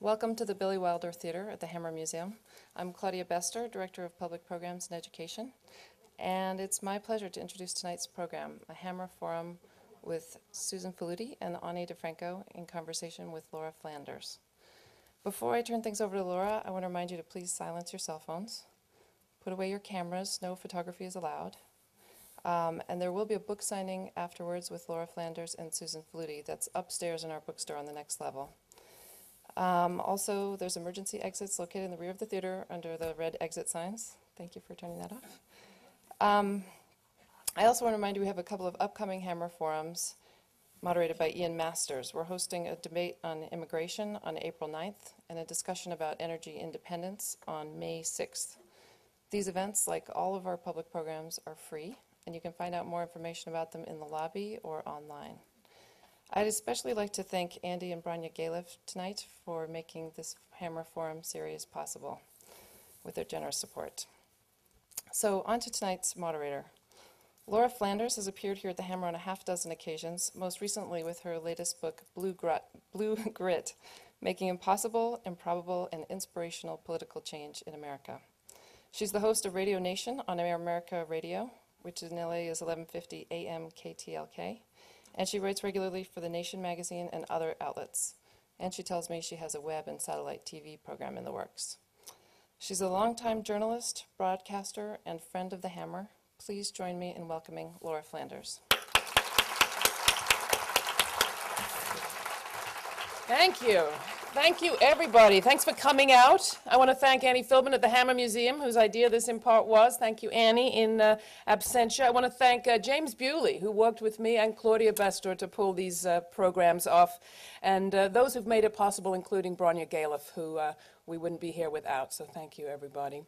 Welcome to the Billy Wilder Theater at the Hammer Museum. I'm Claudia Bester, Director of Public Programs and Education, and it's my pleasure to introduce tonight's program, a Hammer Forum with Susan Faludi and Ani DiFranco in conversation with Laura Flanders. Before I turn things over to Laura, I want to remind you to please silence your cell phones, put away your cameras, no photography is allowed, and there will be a book signing afterwards with Laura Flanders and Susan Faludi. That's upstairs in our bookstore on the next level. Also, there's emergency exits located in the rear of the theater under the red exit signs. Thank you for turning that off. I also want to remind you we have a couple of upcoming Hammer Forums moderated by Ian Masters. We're hosting a debate on immigration on April 9th and a discussion about energy independence on May 6th. These events, like all of our public programs, are free, and you can find out more information about them in the lobby or online. I'd especially like to thank Andy and Branya Galef tonight for making this Hammer Forum series possible with their generous support. So on to tonight's moderator. Laura Flanders has appeared here at the Hammer on a half-dozen occasions, most recently with her latest book, Blue Grit, Making Impossible, Improbable, and Inspirational Political Change in America. She's the host of Radio Nation on Air America Radio, which in LA is 1150 AM KTLK. And she writes regularly for The Nation magazine and other outlets. And she tells me she has a web and satellite TV program in the works. She's a longtime journalist, broadcaster, and friend of the Hammer. Please join me in welcoming Laura Flanders. Thank you. Thank you, everybody. Thanks for coming out. I want to thank Annie Philbin at the Hammer Museum, whose idea this in part was. Thank you, Annie, in absentia. I want to thank James Bewley, who worked with me, and Claudia Bester to pull these programs off, and those who've made it possible, including Branya Galef, who we wouldn't be here without. So thank you, everybody.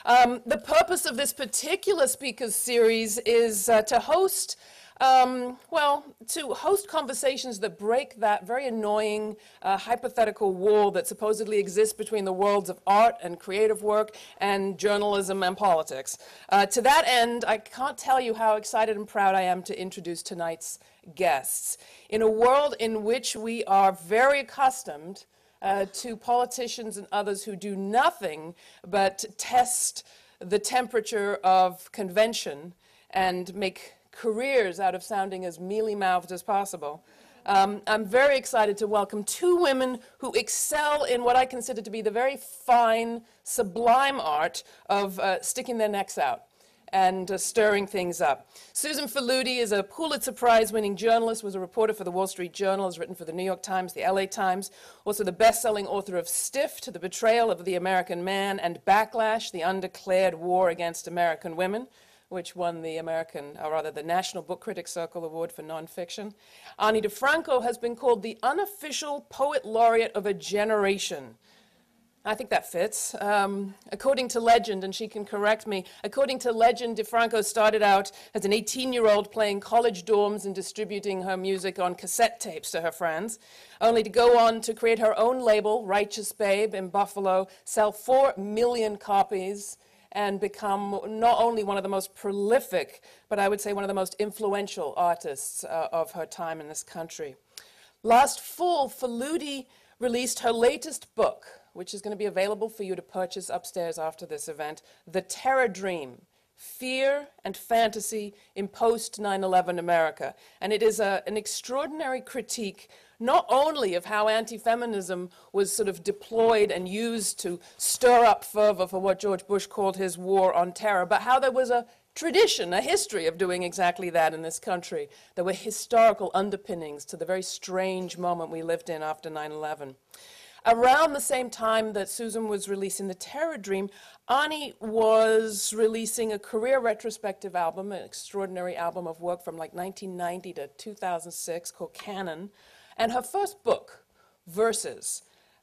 The purpose of this particular speakers series is to host conversations that break that very annoying hypothetical wall that supposedly exists between the worlds of art and creative work and journalism and politics. To that end, I can't tell you how excited and proud I am to introduce tonight's guests. In a world in which we are very accustomed to politicians and others who do nothing but test the temperature of convention and make careers out of sounding as mealy-mouthed as possible. I'm very excited to welcome two women who excel in what I consider to be the very fine, sublime art of sticking their necks out and stirring things up. Susan Faludi is a Pulitzer Prize winning journalist, was a reporter for the Wall Street Journal, has written for the New York Times, the LA Times, also the best-selling author of Stiffed, The Betrayal of the American Man, and Backlash, The Undeclared War Against American Women, which won the the National Book Critics Circle Award for Nonfiction. Ani DiFranco has been called the unofficial poet laureate of a generation. I think that fits. According to legend, and she can correct me, according to legend, DiFranco started out as an 18-year-old playing college dorms and distributing her music on cassette tapes to her friends, only to go on to create her own label, Righteous Babe, in Buffalo, sell 4 million copies, and become not only one of the most prolific, but I would say one of the most influential artists of her time in this country. Last fall, Faludi released her latest book, which is going to be available for you to purchase upstairs after this event, The Terror Dream, Fear and Fantasy in Post-9/11 America. And it is an extraordinary critique not only of how anti-feminism was sort of deployed and used to stir up fervor for what George Bush called his war on terror, but how there was a tradition, a history of doing exactly that in this country. There were historical underpinnings to the very strange moment we lived in after 9/11. Around the same time that Susan was releasing The Terror Dream, Ani was releasing a career retrospective album, an extraordinary album of work from like 1990 to 2006 called Canon. And her first book, Verses,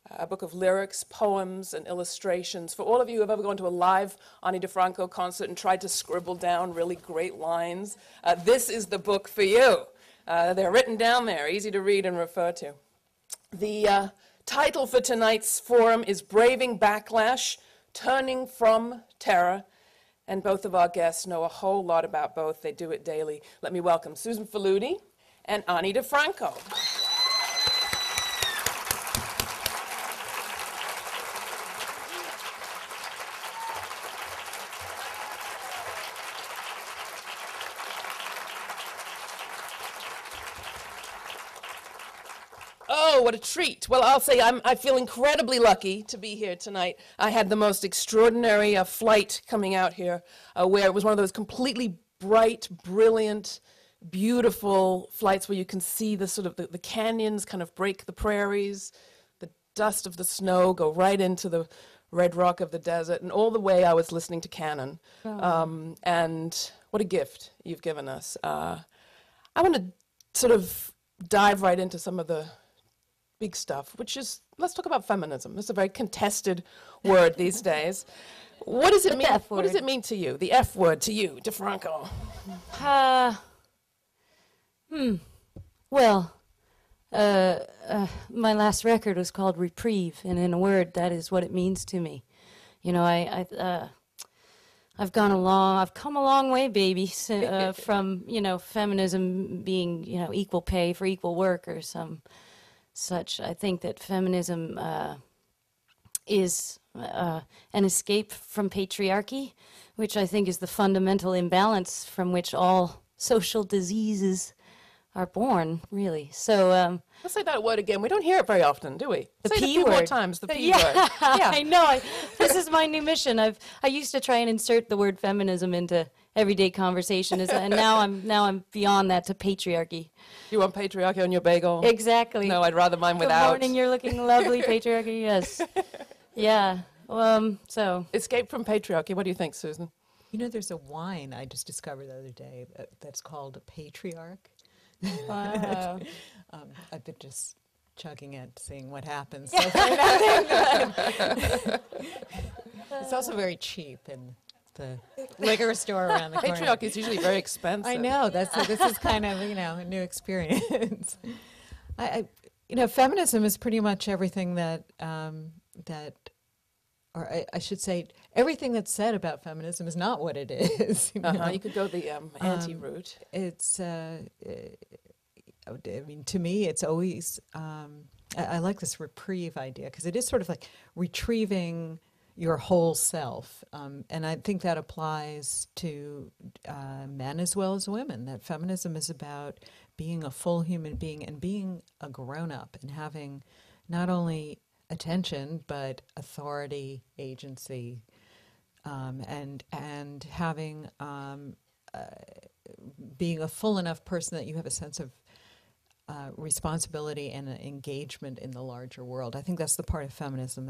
a book of lyrics, poems, and illustrations. For all of you who have ever gone to a live Ani DiFranco concert and tried to scribble down really great lines, this is the book for you. They're written down there, easy to read and refer to. The title for tonight's forum is Braving Backlash, Turning from Terror, and both of our guests know a whole lot about both. They do it daily. Let me welcome Susan Faludi and Ani DiFranco. Oh, what a treat. Well, I'll say I feel incredibly lucky to be here tonight. I had the most extraordinary flight coming out here, where it was one of those completely bright, brilliant, beautiful flights where you can see the sort of the canyons kind of break the prairies, the dust of the snow go right into the red rock of the desert, and all the way I was listening to Canon. And what a gift you've given us. I want to sort of dive right into some of the big stuff, which is, let's talk about feminism. It's a very contested word these days. What does it mean? What does it mean to you? The F word to you, DiFranco. Well, my last record was called Reprieve, and in a word, that is what it means to me. You know, I've come a long way, baby, from, you know, feminism being, you know, equal pay for equal work or some such. I think that feminism is an escape from patriarchy, which I think is the fundamental imbalance from which all social diseases are born, really. So let's say that word again. We don't hear it very often, do we? The say P it a few word. more times. The P yeah. word. Yeah, I know. This is my new mission. I used to try and insert the word feminism into everyday conversation, and now I'm beyond that to patriarchy. You want patriarchy on your bagel? Exactly. No, I'd rather mine Good without. morning. You're looking lovely, patriarchy. Yes. Yeah. So Escape from patriarchy. What do you think, Susan? You know, there's a wine I just discovered the other day that's called a Patriarch. wow. I've been just chugging it, seeing what happens. So far, nothing. It's also very cheap in the liquor store around the corner. Patriarchy is usually very expensive. I know. This is kind of, you know, a new experience. You know, feminism is pretty much everything or I should say, everything that's said about feminism is not what it is. You know? You could go the anti-route. It's, I mean, to me, it's always, I like this reprieve idea, because it is sort of like retrieving your whole self. And I think that applies to men as well as women, that feminism is about being a full human being and being a grown-up and having not only attention, but authority, agency, and having being a full enough person that you have a sense of responsibility and engagement in the larger world. I think that's the part of feminism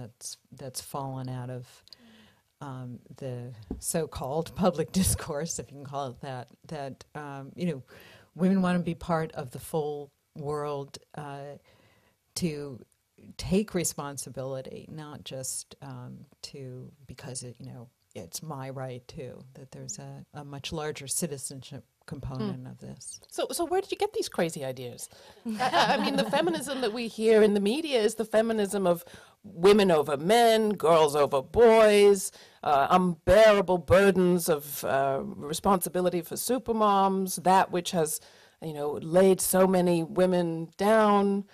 that's fallen out of the so-called public discourse, if you can call it that. That you know, women want to be part of the full world, to take responsibility, not just because you know, it's my right too. That there's a much larger citizenship component of this. So where did you get these crazy ideas? I mean, the feminism that we hear in the media is the feminism of women over men, girls over boys, unbearable burdens of responsibility for supermoms, that which has, you know, laid so many women down.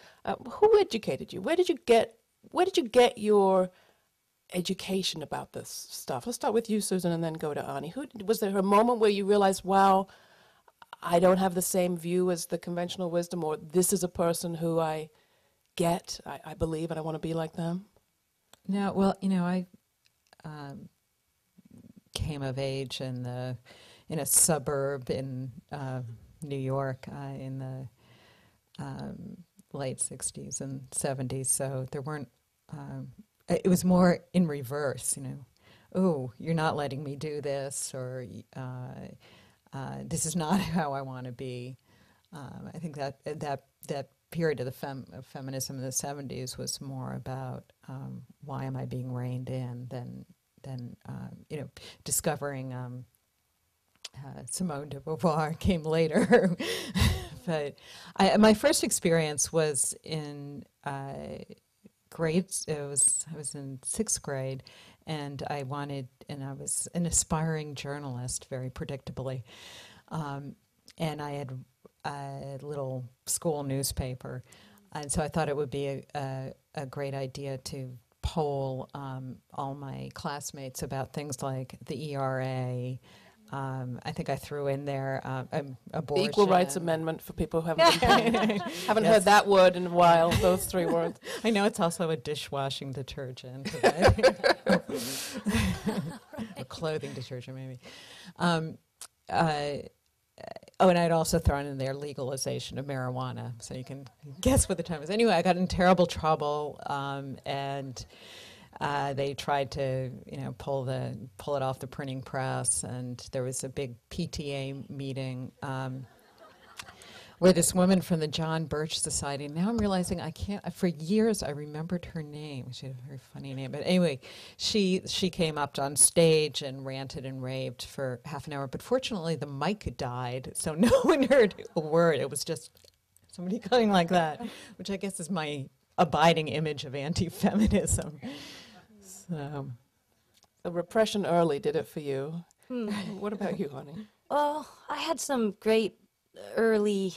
Who educated you? Where did you get your education about this stuff? Let's start with you, Susan, and then go to Ani. Was there a moment where you realized, wow, I don't have the same view as the conventional wisdom, or this is a person who I get, I believe, and I want to be like them? No, well, you know, I came of age in a suburb in New York in the late 60s and 70s, so there weren't, it was more in reverse, you know, oh, you're not letting me do this, or this is not how I want to be. I think that period of the feminism in the 70s was more about why am I being reined in than you know, discovering Simone de Beauvoir came later. But my first experience was in grades. I was in 6th grade, and I was an aspiring journalist, very predictably, and I had a little school newspaper, and so I thought it would be a great idea to poll all my classmates about things like the ERA, I think I threw in there The abortion. Equal Rights Amendment for people who haven't haven't heard that word in a while, those three words. I know it's also a dishwashing detergent. Or clothing detergent, maybe. And I'd also thrown in there legalization of marijuana, so you can guess what the time was. Anyway, I got in terrible trouble, and they tried to, pull it off the printing press, and there was a big PTA meeting where this woman from the John Birch Society. Now I'm realizing I can't. For years I remembered her name. She had a very funny name, but anyway, she came up on stage and ranted and raved for half an hour. But fortunately, the mic died, so no one heard a word. It was just somebody going like that, which I guess is my abiding image of anti-feminism. So, the repression early did it for you. What about you, honey? Well, I had some great early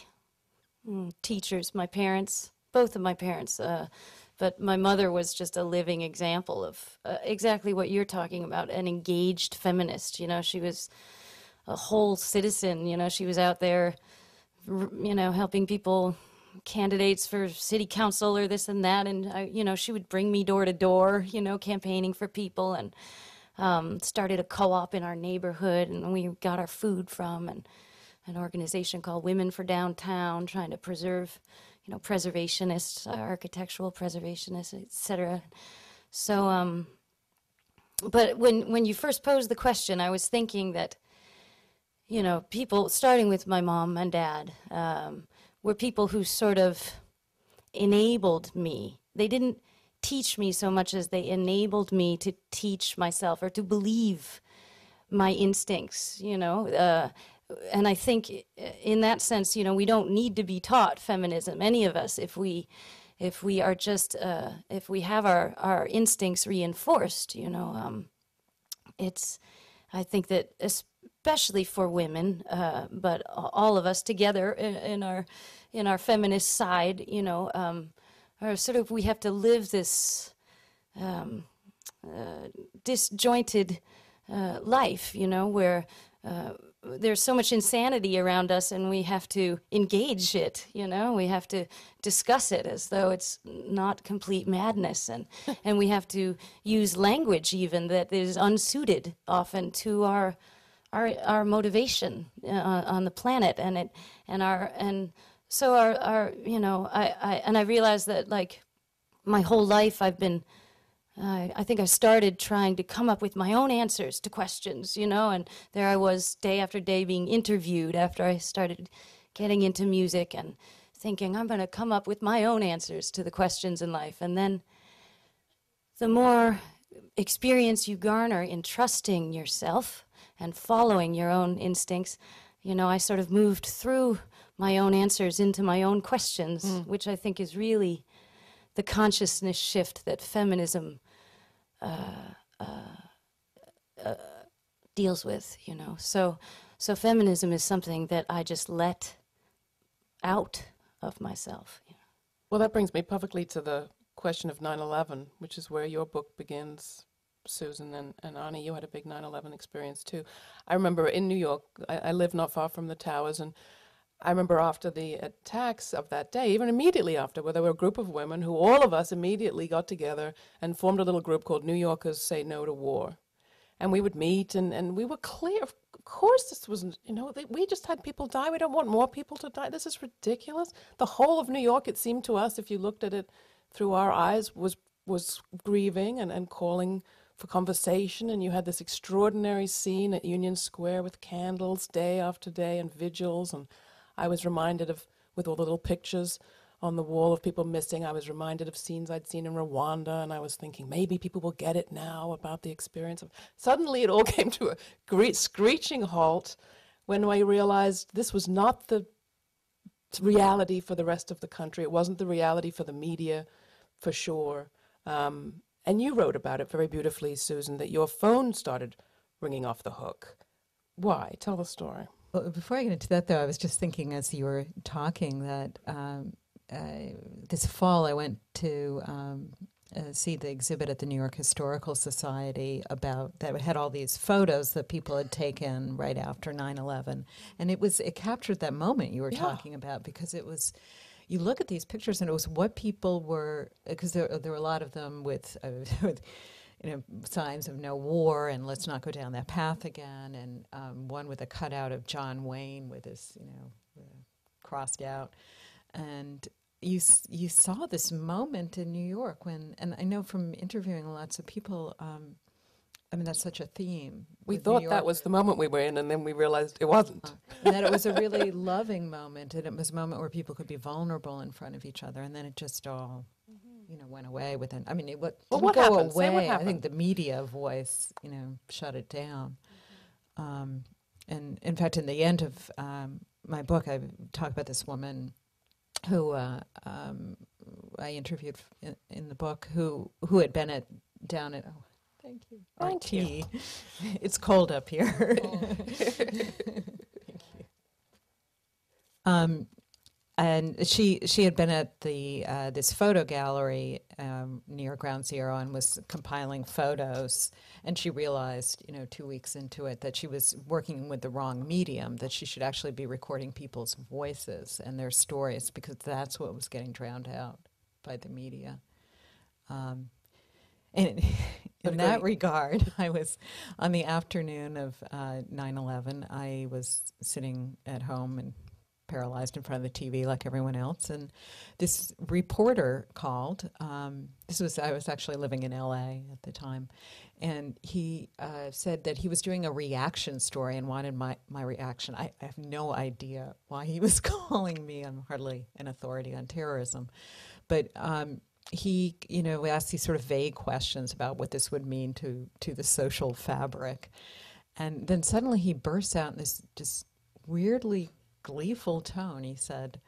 teachers, my parents, both of my parents, but my mother was just a living example of exactly what you're talking about, an engaged feminist. She was a whole citizen. She was out there, helping people, candidates for city council or this and that, and she would bring me door to door, campaigning for people, and started a co-op in our neighborhood, and we got our food from, and an organization called Women for Downtown, trying to preserve, preservationists, architectural preservationists, etc. So, but when you first posed the question, I was thinking that, people, starting with my mom and dad, were people who sort of enabled me. They didn't teach me so much as they enabled me to teach myself or to believe my instincts, and I think in that sense, we don't need to be taught feminism, any of us, if we are just, if we have our instincts reinforced, I think that especially for women, but all of us together in our feminist side, are sort of, we have to live this disjointed life, where there's so much insanity around us, and we have to engage it, we have to discuss it as though it's not complete madness, and we have to use language even that is unsuited often to our motivation on the planet, so I realized that, like, my whole life I think I started trying to come up with my own answers to questions, and there I was day after day being interviewed after I started getting into music and thinking, I'm going to come up with my own answers to the questions in life. And then the more experience you garner in trusting yourself and following your own instincts, I sort of moved through my own answers into my own questions, which I think is really the consciousness shift that feminism deals with, So feminism is something that I just let out of myself. Well, that brings me perfectly to the question of 9/11, which is where your book begins, Susan, and Ani, you had a big 9/11 experience too. I remember in New York, I live not far from the towers, and I remember after the attacks of that day, even immediately after, where there were a group of women who all of us immediately got together and formed a little group called New Yorkers Say No to War. And we would meet, and we were clear, of course this wasn't, we just had people die. We don't want more people to die. This is ridiculous. The whole of New York, it seemed to us, if you looked at it through our eyes, was grieving and calling for conversation. And you had this extraordinary scene at Union Square with candles day after day and vigils, and I was reminded of, with all the little pictures on the wall of people missing, I was reminded of scenes I'd seen in Rwanda, and I was thinking, maybe people will get it now about the experience. Suddenly it all came to a screeching halt when I realized this was not the reality for the rest of the country. It wasn't the reality for the media, for sure. And you wrote about it very beautifully, Susan, that your phone started ringing off the hook. Why? Tell the story. Well, before I get into that, though, I was just thinking as you were talking that this fall I went to see the exhibit at the New York Historical Society about that had all these photos that people had taken right after 9/11, and it captured that moment you were talking about, because it was, you look at these pictures and it was what people were, because there were a lot of them with signs of no war and let's not go down that path again, and one with a cutout of John Wayne with his crossed out, and you saw this moment in New York when, and I know from interviewing lots of people, that's such a theme. We thought that was the moment we were in, and then we realized it wasn't. And that it was a really loving moment, and it was a moment where people could be vulnerable in front of each other, and then it just all, went away within. It didn't what go happened? Say what away. I happened. think the media voice, shut it down. And in fact, in the end of my book, I talk about this woman who I interviewed in the book, who had been down at. Oh, thank you. Thank you. It's cold up here. Thank you. And she had been at the this photo gallery near Ground Zero and was compiling photos, and she realized 2 weeks into it that she was working with the wrong medium, that she should actually be recording people's voices and their stories, because that's what was getting drowned out by the media. And in that regard, I was, on the afternoon of 9/11, I was sitting at home and paralyzed in front of the TV like everyone else, and this reporter called. I was actually living in LA at the time, and he said that he was doing a reaction story and wanted my reaction. I have no idea why he was calling me. I'm hardly an authority on terrorism, but he asked these sort of vague questions about what this would mean to the social fabric, and then suddenly he bursts out in this just weirdly gleeful tone. He said,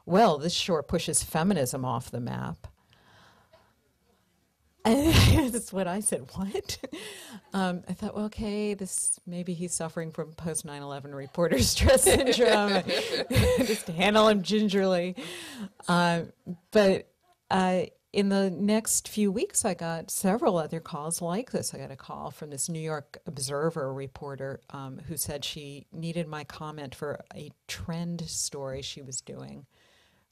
"Well, this sure pushes feminism off the map." And that's what I said. What? I thought, well, okay, maybe he's suffering from post 9/11 reporter stress syndrome. Just handle him gingerly. But in the next few weeks, I got several other calls like this. I got a call from this New York Observer reporter who said she needed my comment for a trend story she was doing.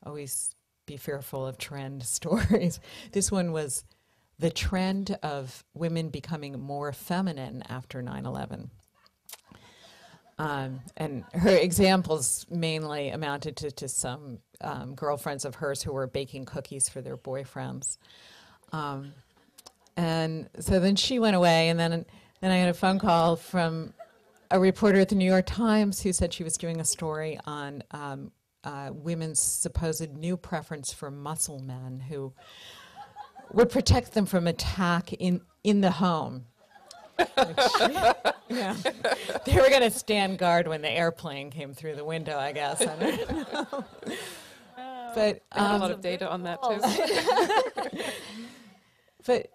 Always be fearful of trend stories. This one was the trend of women becoming more feminine after 9/11. And her examples mainly amounted to some girlfriends of hers who were baking cookies for their boyfriends. And so then she went away, and then I had a phone call from a reporter at the New York Times who said she was doing a story on women's supposed new preference for muscle men who would protect them from attack in the home. Yeah, they were going to stand guard when the airplane came through the window, I guess. I don't know. But I had a lot of data on that too. But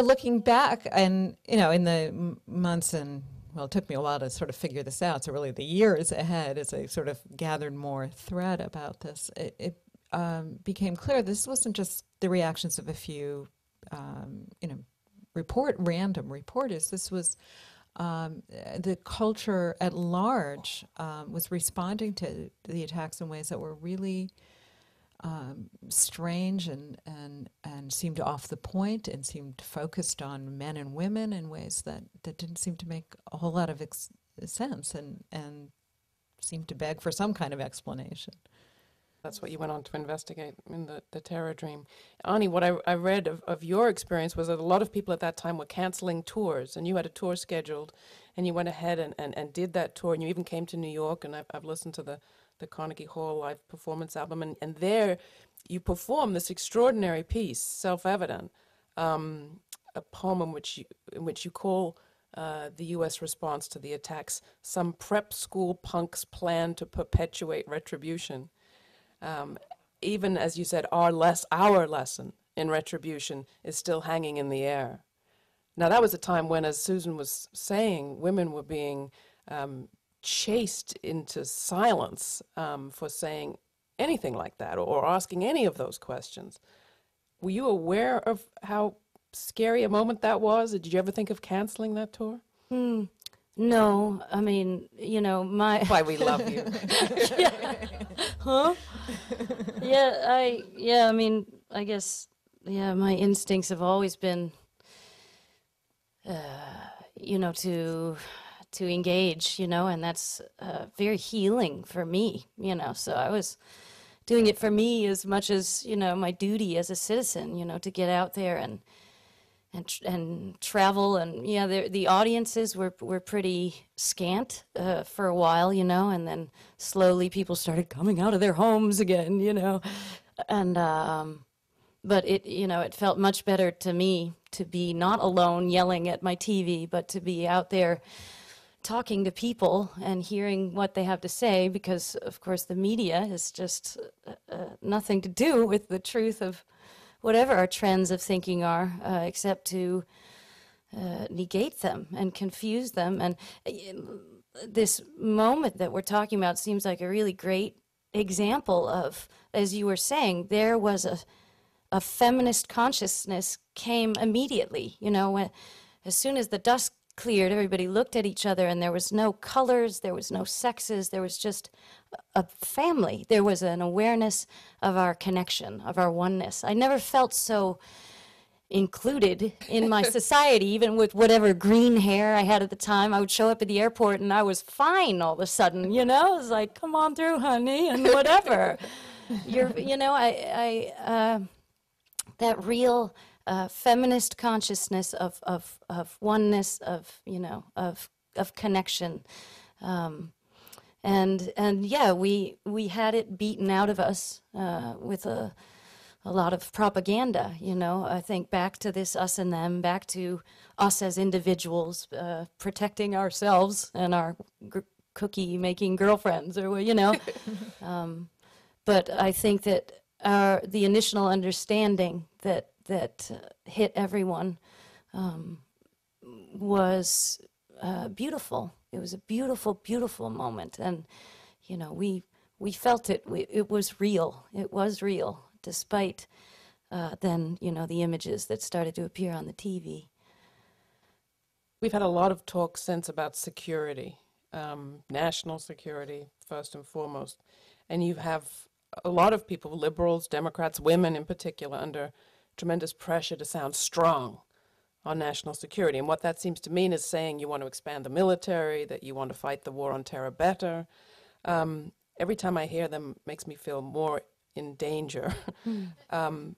looking back, and in the months and it took me a while to sort of figure this out. So really, the years ahead, as I sort of gathered more thread about this, it became clear this wasn't just the reactions of a few, random reporters. This was the culture at large was responding to the attacks in ways that were really strange and seemed off the point, and seemed focused on men and women in ways that didn't seem to make a whole lot of sense, and seemed to beg for some kind of explanation. That's what you went on to investigate in the terror dream. Ani, what I read of your experience was that a lot of people at that time were canceling tours, and you had a tour scheduled, and you went ahead and did that tour, and you even came to New York, and I've listened to the Carnegie Hall live performance album, and there you performed this extraordinary piece, Self-Evident, a poem in which you call the U.S. response to the attacks some prep school punk's plan to perpetuate retribution. Even as you said, our lesson in retribution is still hanging in the air. Now that was a time when, as Susan was saying, women were being chased into silence for saying anything like that or asking any of those questions. were you aware of how scary a moment that was? Did you ever think of canceling that tour? No, I mean, you know, my... Why we love you. Huh? I mean, I guess, my instincts have always been, you know, to engage, you know, and that's very healing for me, you know. So I was doing it for me as much as, you know, my duty as a citizen, you know, to get out there and travel. And the audiences were pretty scant for a while, you know, and then slowly people started coming out of their homes again, you know. And but it, you know, it felt much better to me to be not alone yelling at my TV, but to be out there talking to people and hearing what they have to say, because of course the media is just nothing to do with the truth of whatever our trends of thinking are, except to negate them and confuse them. And this moment that we're talking about seems like a really great example of, as you were saying, there was a feminist consciousness came immediately. You know, when, as soon as the dust cleared, everybody looked at each other, and there was no colors, there was no sexes, there was just a family. There was an awareness of our connection, of our oneness. I never felt so included in my society, even with whatever green hair I had at the time. I would show up at the airport and I was fine all of a sudden, you know? It was like, come on through, honey, and whatever. You know, that real feminist consciousness of oneness, of, you know, of connection. And yeah, we had it beaten out of us with a lot of propaganda, you know. I think back to this us and them, back to us as individuals, protecting ourselves and our cookie-making girlfriends, or, you know. But I think that the initial understanding that hit everyone was beautiful. It was a beautiful, beautiful moment, and you know, we felt it. It was real. It was real, despite then, you know, the images that started to appear on the TV. We've had a lot of talk since about security, national security first and foremost, and you have a lot of people, liberals, Democrats, women in particular, under tremendous pressure to sound strong on national security. And what that seems to mean is saying you want to expand the military, that you want to fight the war on terror better. Every time I hear them, it makes me feel more in danger. And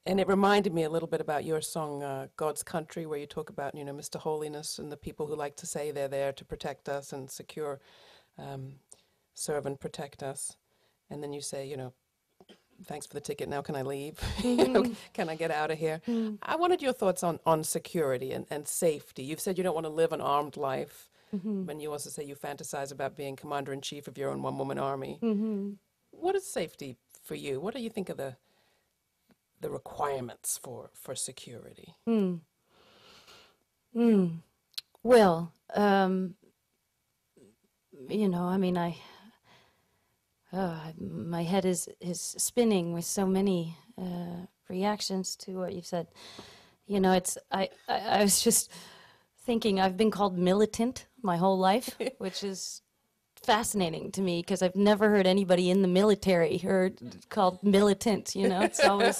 it reminded me a little bit about your song, God's Country, where you talk about, you know, Mr. Holiness and the people who like to say they're there to protect us and secure, serve and protect us. And then you say, you know, thanks for the ticket, now can I leave? You know, can I get out of here? I wanted your thoughts on security and safety. You've said you don't want to live an armed life, and you also say you fantasize about being commander-in-chief of your own one-woman army. What is safety for you? What do you think of the requirements for security? Well, you know, I mean, my head is spinning with so many reactions to what you've said. You know, I was just thinking, I've been called militant my whole life, which is fascinating to me, because I've never heard anybody in the military called militant, you know. It's always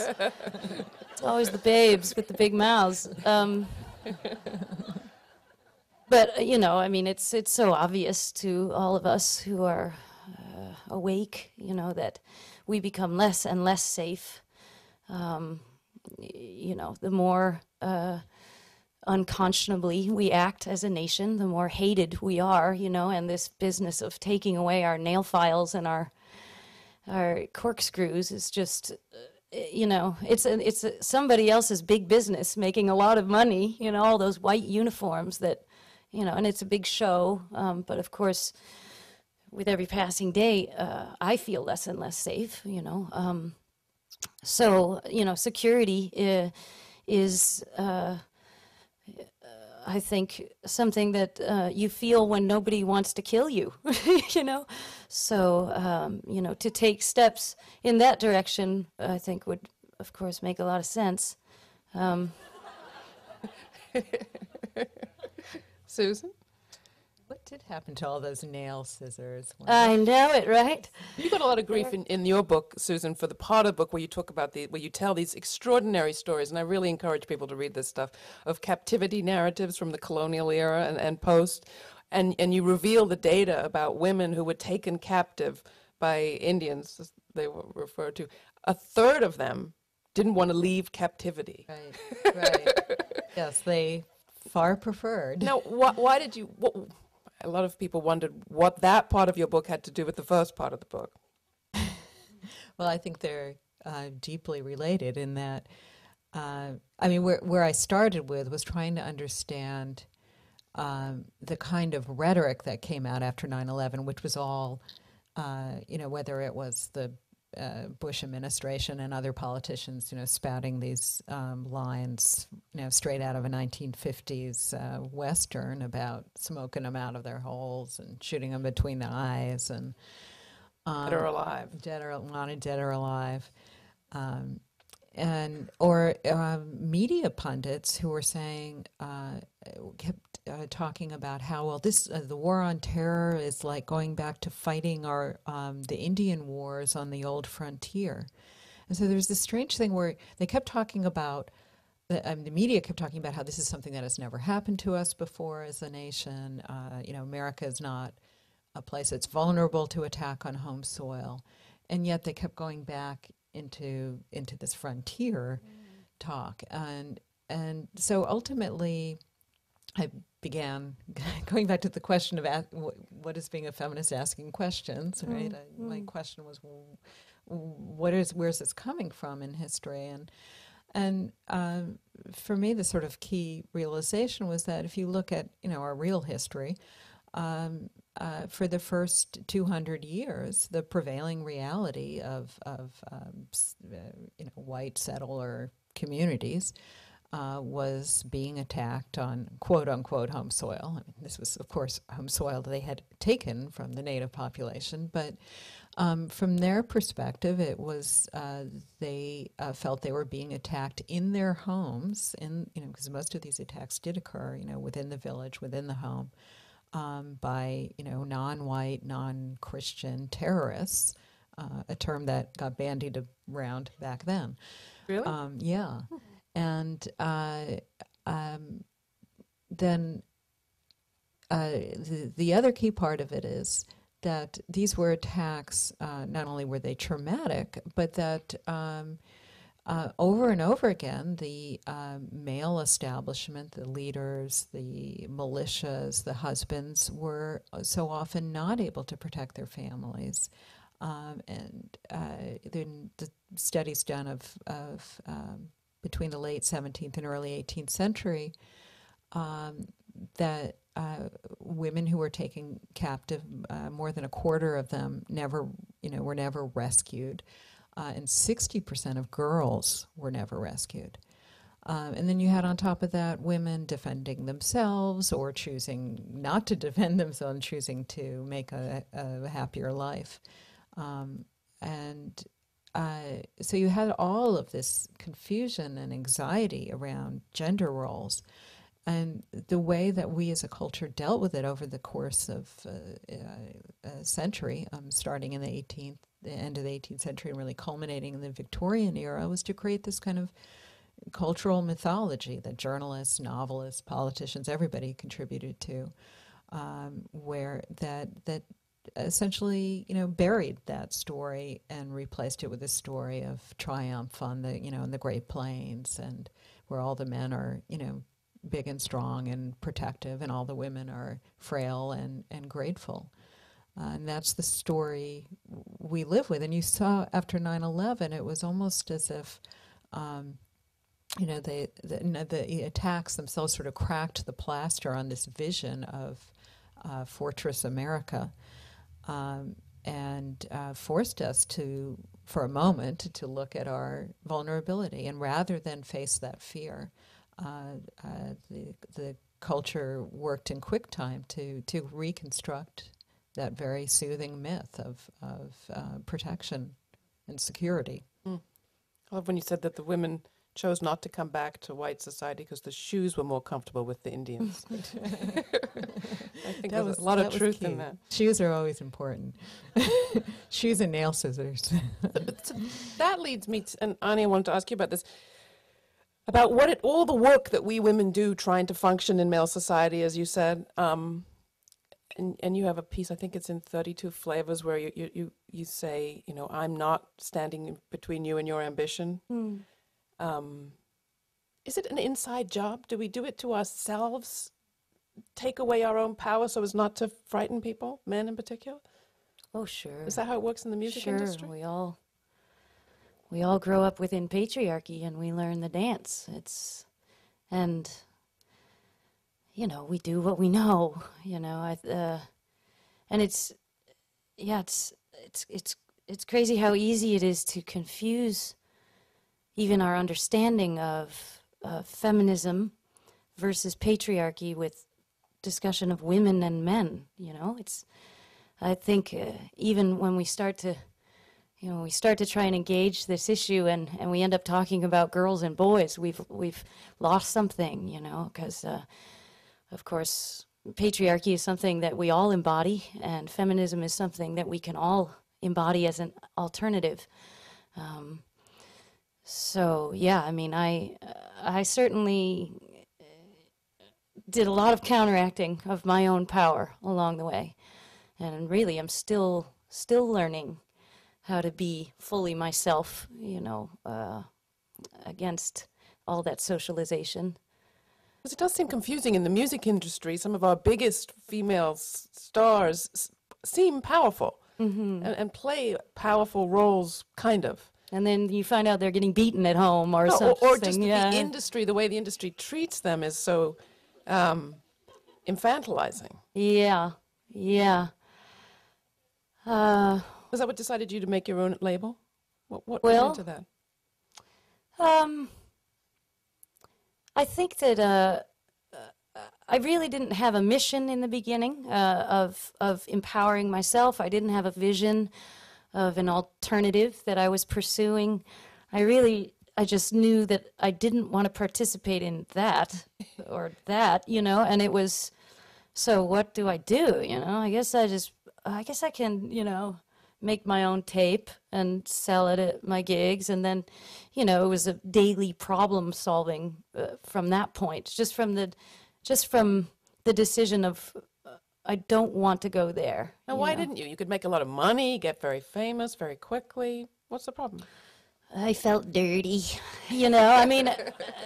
the babes with the big mouths. But, you know, I mean, it's so obvious to all of us who are awake, you know, that we become less and less safe. You know, the more unconscionably we act as a nation, the more hated we are, you know, and this business of taking away our nail files and our corkscrews is just, you know, it's somebody else's big business making a lot of money, you know, all those white uniforms that, you know, and it's a big show, but of course, with every passing day, I feel less and less safe, you know. So, you know, security is I think, something that you feel when nobody wants to kill you, you know. So, you know, to take steps in that direction, I think would of course, make a lot of sense. Susan? What did happen to all those nail scissors? I know it, right? You got a lot of grief in your book, Susan, for the part of the book where you talk about where you tell these extraordinary stories, and I really encourage people to read this stuff, of captivity narratives from the colonial era and post, and you reveal the data about women who were taken captive by Indians, as they were referred to. A third of them didn't want to leave captivity. Right, right. Yes, they far preferred. Now, why did you... a lot of people wondered what that part of your book had to do with the first part of the book. Well, I think they're deeply related in that, I mean, where I started with was trying to understand the kind of rhetoric that came out after 9/11, which was all, whether it was the Bush administration and other politicians, spouting these lines, straight out of a 1950s Western about smoking them out of their holes and shooting them between the eyes and Dead or alive. Dead or alive. Or media pundits who were saying, kept talking about how, well, this the war on terror is like going back to fighting the Indian wars on the old frontier. And so there's this strange thing where they kept talking about, the media kept talking about how this is something that has never happened to us before as a nation. America is not a place that's vulnerable to attack on home soil. And yet they kept going back into this frontier talk. And so ultimately I began going back to the question of what is being a feminist asking questions, right? My question was, where's this coming from in history? And for me, the sort of key realization was that if you look at, our real history, for the first 200 years, the prevailing reality of white settler communities was being attacked on quote-unquote home soil. I mean, this was, of course, home soil that they had taken from the native population, but from their perspective, it was they felt they were being attacked in their homes, because most of these attacks did occur, within the village, within the home, by non-white, non-Christian terrorists, a term that got bandied around back then. Really? Yeah. And then the other key part of it is that these were attacks, not only were they traumatic, but that over and over again, the male establishment, the leaders, the militias, the husbands were so often not able to protect their families. And then the studies done of between the late 17th and early 18th century, that women who were taken captive, more than a quarter of them were never rescued, and 60% of girls were never rescued. And then you had on top of that women defending themselves or choosing not to defend themselves and choosing to make a happier life. So you had all of this confusion and anxiety around gender roles, and the way that we as a culture dealt with it over the course of a century, starting in the end of the 18th century and really culminating in the Victorian era, was to create this kind of cultural mythology that journalists, novelists, politicians, everybody contributed to, where that essentially, buried that story and replaced it with a story of triumph on the, in the Great Plains, and where all the men are, big and strong and protective, and all the women are frail and grateful. And that's the story we live with. And you saw after 9/11, it was almost as if, the attacks themselves sort of cracked the plaster on this vision of Fortress America. And forced us to, for a moment, to look at our vulnerability. And rather than face that fear, the culture worked in quick time to reconstruct that very soothing myth of protection and security. I love when you said that the women chose not to come back to white society because the shoes were more comfortable with the Indians. I think there's a lot of truth in that. Shoes are always important. Shoes and nail scissors. So that leads me to, and Ani, I wanted to ask you about this, about all the work that we women do trying to function in male society, as you said. And you have a piece, I think it's in 32 Flavors, where you say, you know, I'm not standing between you and your ambition. Is it an inside job? Do we do it to ourselves? Take away our own power so as not to frighten people, men in particular? Oh, sure. Is that how it works in the music industry? Sure, we all grow up within patriarchy and we learn the dance. And you know, we do what we know, you know, and it's crazy how easy it is to confuse even our understanding of feminism versus patriarchy with discussion of women and men, you know. I think even when we start to, you know, we start to try and engage this issue and we end up talking about girls and boys, we've lost something, you know, because of course, patriarchy is something that we all embody, and feminism is something that we can all embody as an alternative. So, yeah, I mean, I certainly did a lot of counteracting of my own power along the way. And really, I'm still learning how to be fully myself, you know, against all that socialization. Because it does seem confusing in the music industry. Some of our biggest female stars seem powerful and play powerful roles, kind of. And then you find out they're getting beaten at home or something. Or just the industry, the way the industry treats them is so infantilizing. Yeah. Was that what decided you to make your own label? What went into that? I think that I really didn't have a mission in the beginning of empowering myself. I didn't have a vision of an alternative that I was pursuing. I just knew that I didn't want to participate in that or that, you know, and it was, so what do I do, you know? I guess I can, you know, make my own tape and sell it at my gigs, and then, you know, it was a daily problem solving from that point, just from the decision of I don't want to go there. Now, why didn't you? You could make a lot of money, get very famous very quickly. What's the problem? I felt dirty, you know. I mean,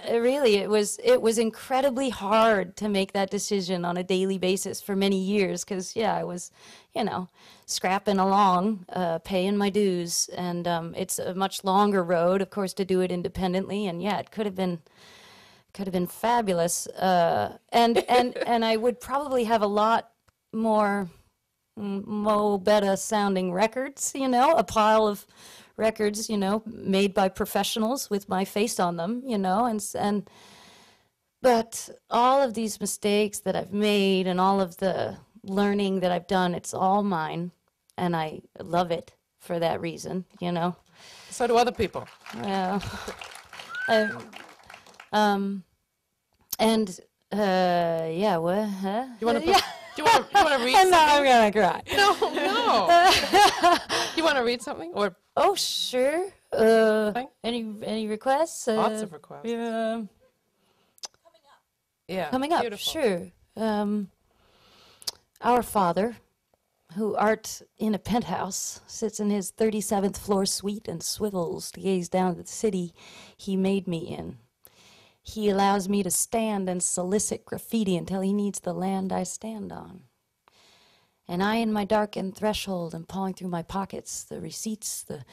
it was incredibly hard to make that decision on a daily basis for many years because, yeah, I was, you know, scrapping along, paying my dues, and it's a much longer road, of course, to do it independently. And yeah, it could have been fabulous, and I would probably have a lot more better sounding records, you know, a pile of records, you know, made by professionals with my face on them, you know, but all of these mistakes that I've made and all of the learning that I've done, it's all mine, and I love it for that reason, you know. So do other people. Yeah. Yeah, what? Huh? Do you want to read something? No, I'm gonna cry. No. You want to read something or? Oh, sure. Any requests? Lots of requests. Yeah. Coming up. Beautiful. Sure. Our father, who art in a penthouse, sits in his 37th floor suite and swivels to gaze down at the city he made me in. He allows me to stand and solicit graffiti until he needs the land I stand on. And I, in my darkened threshold, am pawing through my pockets, the receipts, the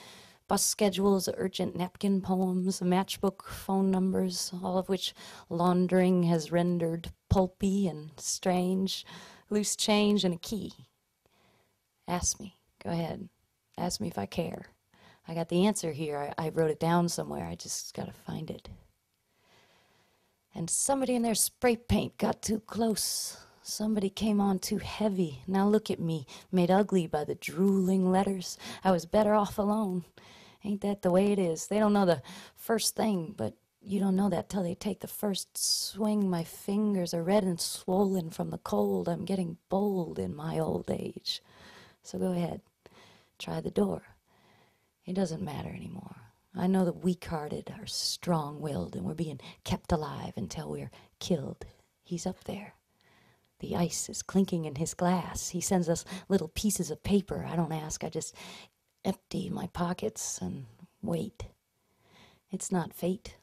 bus schedules, urgent napkin poems, matchbook phone numbers, all of which laundering has rendered pulpy and strange, loose change and a key. Ask me. Go ahead. Ask me if I care. I got the answer here. I wrote it down somewhere. I just got to find it. And somebody in their spray paint got too close. Somebody came on too heavy. Now look at me, made ugly by the drooling letters. I was better off alone. Ain't that the way it is? They don't know the first thing, but you don't know that till they take the first swing. My fingers are red and swollen from the cold. I'm getting bold in my old age. So go ahead, try the door. It doesn't matter anymore. I know the weak-hearted are strong-willed, and we're being kept alive until we're killed. He's up there. The ice is clinking in his glass. He sends us little pieces of paper. I don't ask. I just empty my pockets and wait. It's not fate.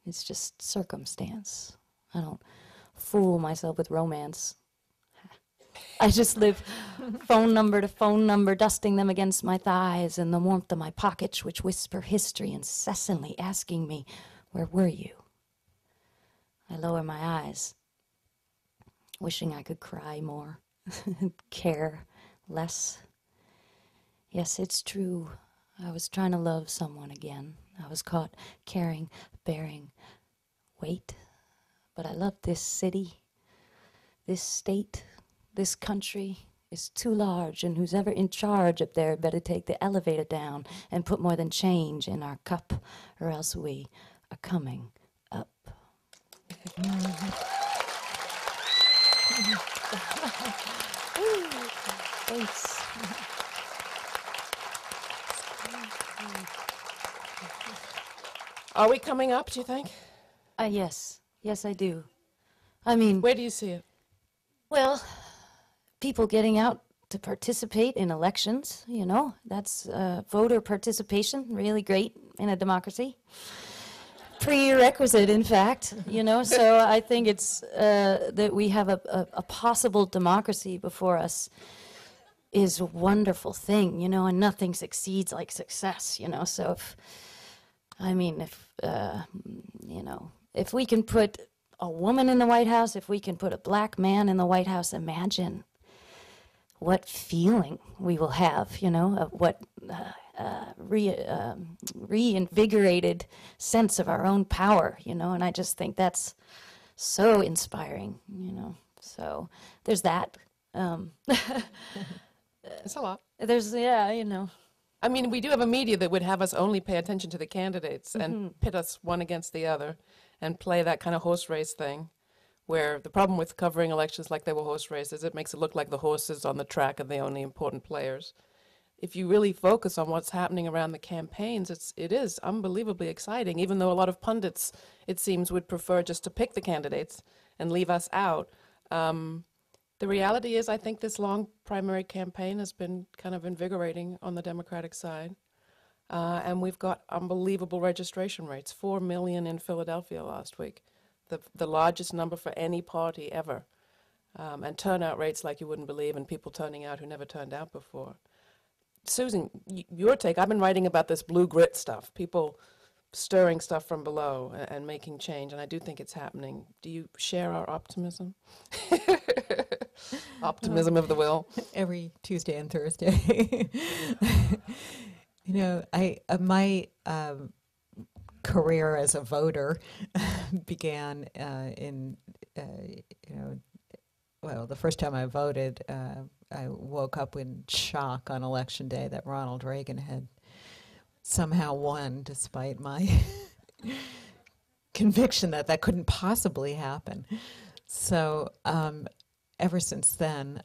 It's just circumstance. I don't fool myself with romance. I just live phone number to phone number, dusting them against my thighs in the warmth of my pockets, which whisper history, incessantly asking me, where were you? I lower my eyes, wishing I could cry more, care less. Yes, it's true. I was trying to love someone again. I was caught caring, bearing, wait. But I love this city, this state. This country is too large, and who's ever in charge up there better take the elevator down and put more than change in our cup, or else we are coming up. Thanks. Are we coming up, do you think? Yes. Yes, I do. I mean, Where do you see it? well, people getting out to participate in elections, you know, that's voter participation, really great in a democracy. Prerequisite, in fact, you know, so I think it's that we have a possible democracy before us is a wonderful thing, you know, and nothing succeeds like success, you know, so if, I mean, if, you know, if we can put a woman in the White House, if we can put a black man in the White House, imagine what feeling we will have, you know, of what reinvigorated sense of our own power, you know, and I just think that's so inspiring, you know. So there's that. It's a lot. There's, yeah, you know. I mean, we do have a media that would have us only pay attention to the candidates and pit us one against the other and play that kind of horse race thing, where the problem with covering elections like they were horse races, it makes it look like the horses on the track are the only important players. If you really focus on what's happening around the campaigns, it is unbelievably exciting, even though a lot of pundits, it seems, would prefer just to pick the candidates and leave us out. The reality is, I think this long primary campaign has been kind of invigorating on the Democratic side. And we've got unbelievable registration rates, 4 million in Philadelphia last week, the largest number for any party ever. And turnout rates like you wouldn't believe, and people turning out who never turned out before. Susan, your take, I've been writing about this blue grit stuff, people stirring stuff from below and making change, and I do think it's happening. Do you share our optimism? Optimism of the will. Every Tuesday and Thursday. You know, my career as a voter began in, you know, well, the first time I voted, I woke up in shock on Election Day that Ronald Reagan had somehow won, despite my conviction that that couldn't possibly happen. So ever since then,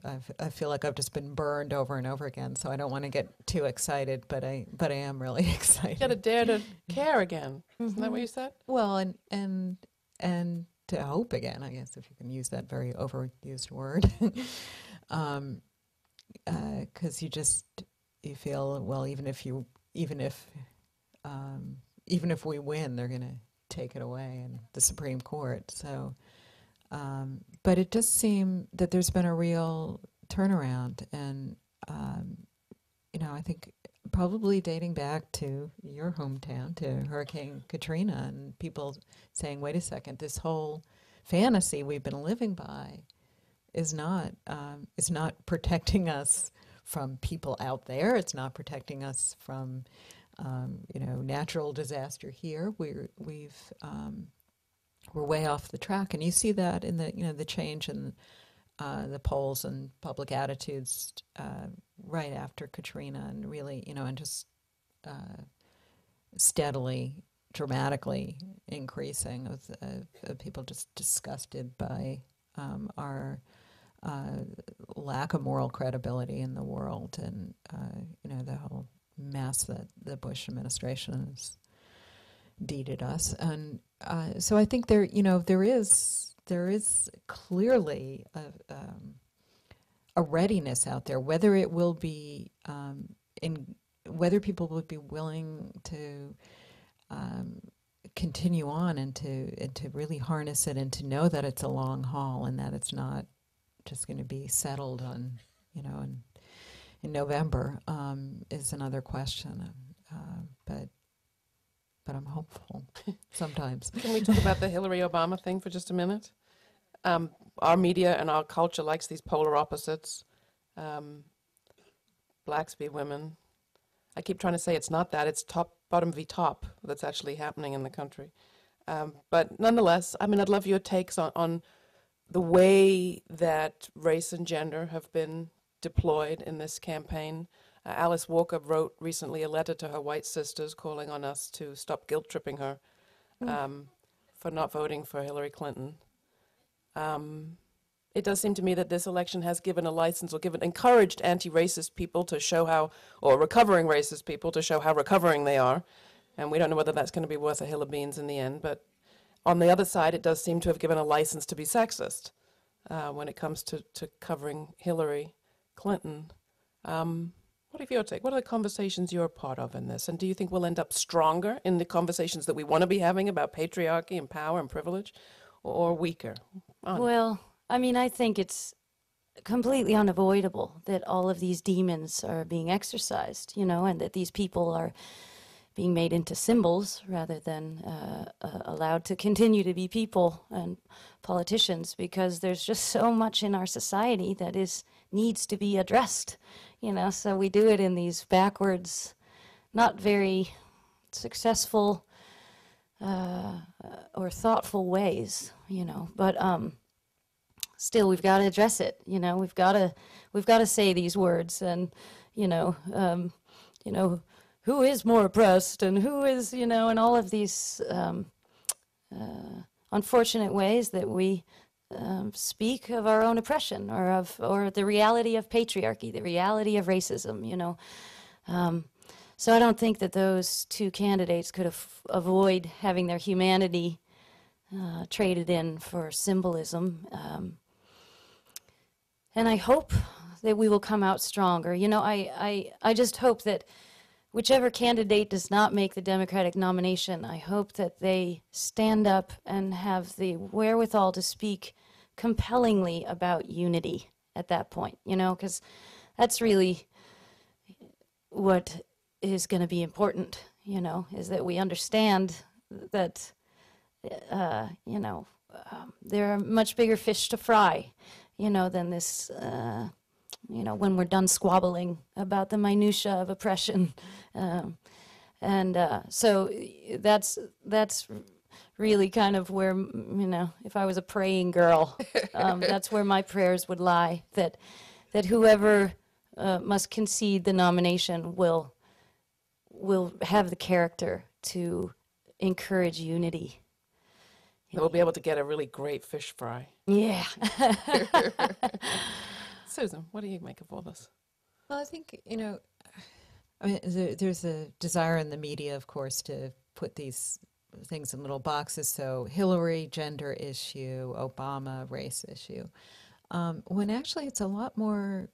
I feel like I've just been burned over and over again. So I don't want to get too excited, but I am really excited. You got to dare to care again. Isn't that what you said? Well, and to hope again, I guess, if you can use that very overused word, because you feel, well, even if we win, they're going to take it away in the Supreme Court. So, but it does seem that there's been a real turnaround, and you know, I think probably dating back to your hometown, to Hurricane Katrina, and people saying, "Wait a second, this whole fantasy we've been living by is not protecting us from people out there. It's not protecting us from you know, natural disaster here. We're way off the track, and you see that in the, you know, the change in the polls and public attitudes right after Katrina, and really, you know, and just steadily, dramatically increasing of people just disgusted by our lack of moral credibility in the world, and the whole mess that the Bush administration has deeded us. And so I think there is clearly a readiness out there, whether it will be whether people would be willing to continue on and to really harness it and to know that it's a long haul and that it's not just going to be settled on in November is another question. But I'm hopeful sometimes. Can we talk about the Hillary-Obama thing for just a minute? Our media and our culture likes these polar opposites. Blacks v. women. I keep trying to say it's not that. It's bottom v. top that's actually happening in the country. But nonetheless, I'd love your takes on the way that race and gender have been deployed in this campaign. Alice Walker wrote recently a letter to her white sisters calling on us to stop guilt-tripping her for not voting for Hillary Clinton. It does seem to me that this election has given a license or encouraged anti-racist people to show how, or recovering racist people to show how recovering they are. And we don't know whether that's going to be worth a hill of beans in the end. But on the other side, it does seem to have given a license to be sexist when it comes to covering Hillary Clinton. What are your take? What are the conversations you're a part of in this? And do you think we'll end up stronger in the conversations that we want to be having about patriarchy and power and privilege, or weaker? Well, I think it's completely unavoidable that all of these demons are being exercised, and that these people are being made into symbols rather than allowed to continue to be people and politicians, because there's just so much in our society that needs to be addressed, so we do it in these backwards, not very successful or thoughtful ways, but still we've got to address it, we've got to say these words, and who is more oppressed and who is, and all of these unfortunate ways that we speak of our own oppression or the reality of patriarchy, the reality of racism, So I don't think that those two candidates could avoid having their humanity traded in for symbolism. And I hope that we will come out stronger. I just hope that whichever candidate does not make the Democratic nomination, I hope that they stand up and have the wherewithal to speak compellingly about unity at that point, because that's really what is going to be important, is that we understand that, there are much bigger fish to fry, than this, when we're done squabbling about the minutia of oppression. So that's really kind of where, if I was a praying girl, that's where my prayers would lie, that whoever must concede the nomination will have the character to encourage unity. We'll be able to get a really great fish fry. Yeah. Susan, what do you make of all this? Well, I think, there's a desire in the media, of course, to put these things in little boxes. So Hillary, gender issue, Obama, race issue. When actually it's a lot more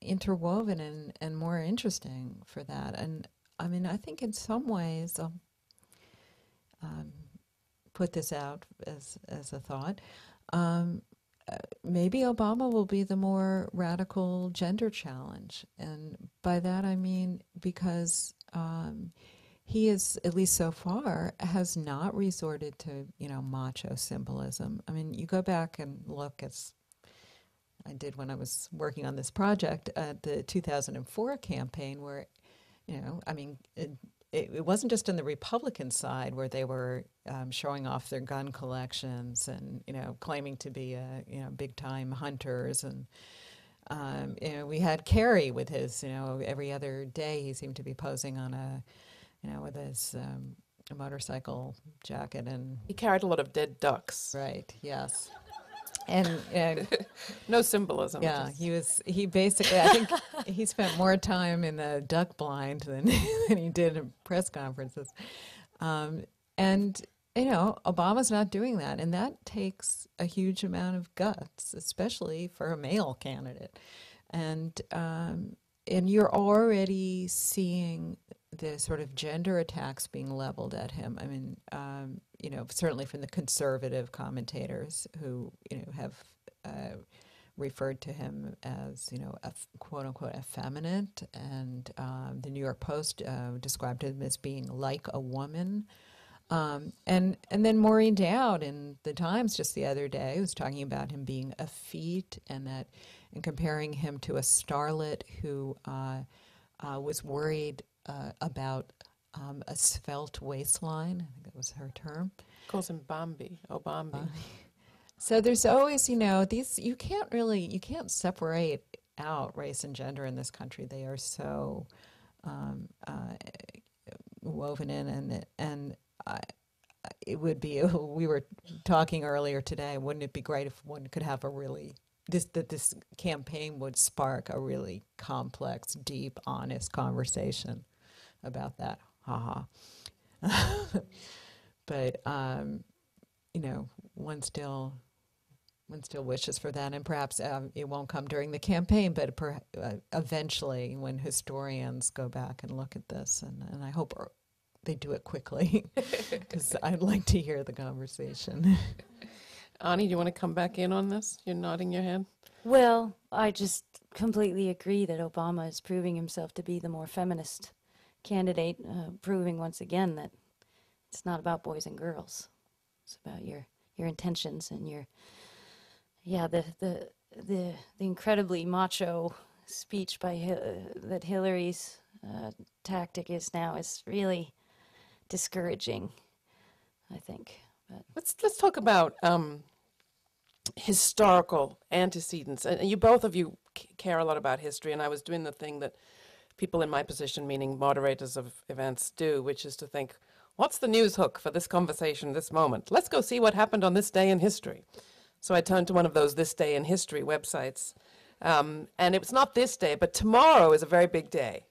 interwoven and more interesting for that. And I think in some ways, put this out as a thought, maybe Obama will be the more radical gender challenge. And by that I mean because he is, at least so far, has not resorted to, macho symbolism. You go back and look, as I did when I was working on this project, at the 2004 campaign where, it wasn't just on the Republican side where they were showing off their gun collections and, claiming to be, big-time hunters. And, we had Kerry with his, every other day he seemed to be posing on with his motorcycle jacket and He carried a lot of dead ducks. right, yes, and No symbolism. yeah, just- he basically, I think he spent more time in the duck blind than than he did in press conferences, and Obama's not doing that, and that takes a huge amount of guts, especially for a male candidate, and you're already seeing the sort of gender attacks being leveled at him. I mean, certainly from the conservative commentators who have referred to him as a quote unquote effeminate, and the New York Post described him as being like a woman. And then Maureen Dowd in the Times just the other day was talking about him being effete, and comparing him to a starlet who was worried about a svelte waistline. I think that was her term. Calls him Bambi. Oh, Bambi. So there's always, these, you can't separate out race and gender in this country. They are so woven in, and it would be, we were talking earlier today, wouldn't it be great if one could have this campaign would spark a really complex, deep, honest conversation about that. Haha. But, one still wishes for that, and perhaps it won't come during the campaign, but eventually when historians go back and look at this, and I hope they do it quickly, because I'd like to hear the conversation. Ani, do you want to come back in on this? You're nodding your head. Well, I just completely agree that Obama is proving himself to be the more feminist candidate, proving once again that it's not about boys and girls. It's about your intentions and the incredibly macho speech by that Hillary's tactic is now is really discouraging, I think. But Let's talk about historical antecedents. And you both of you care a lot about history, and I was doing the thing that people in my position, meaning moderators of events, do, which is to think, what's the news hook for this conversation, this moment? Let's go see what happened on this day in history. So I turned to one of those This Day in History websites, and it's not this day, but tomorrow is a very big day.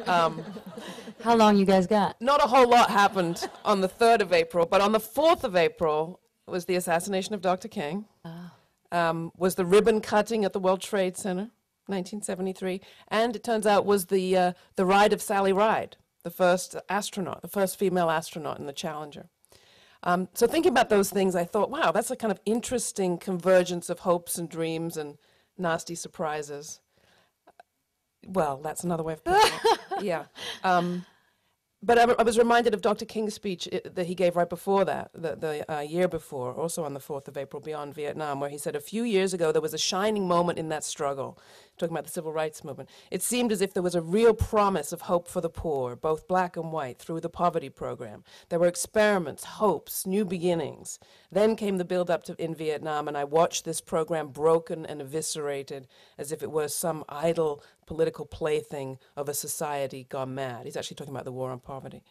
how long you guys got? Not a whole lot happened on the 3rd of April, but on the 4th of April was the assassination of Dr. King, was the ribbon cutting at the World Trade Center, 1973, and it turns out was the ride of Sally Ride, the first astronaut, the first female astronaut in the Challenger. So thinking about those things, I thought, wow, that's a kind of interesting convergence of hopes and dreams and nasty surprises. Well, that's another way of putting it. Yeah. But I was reminded of Dr. King's speech that he gave right before that, the year before, also on the 4th of April, Beyond Vietnam, where he said, a few years ago, there was a shining moment in that struggle, talking about the civil rights movement. It seemed as if there was a real promise of hope for the poor, both black and white, through the poverty program. There were experiments, hopes, new beginnings. Then came the build-up in Vietnam, and I watched this program broken and eviscerated as if it was some idle political plaything of a society gone mad. He's actually talking about the war on poverty.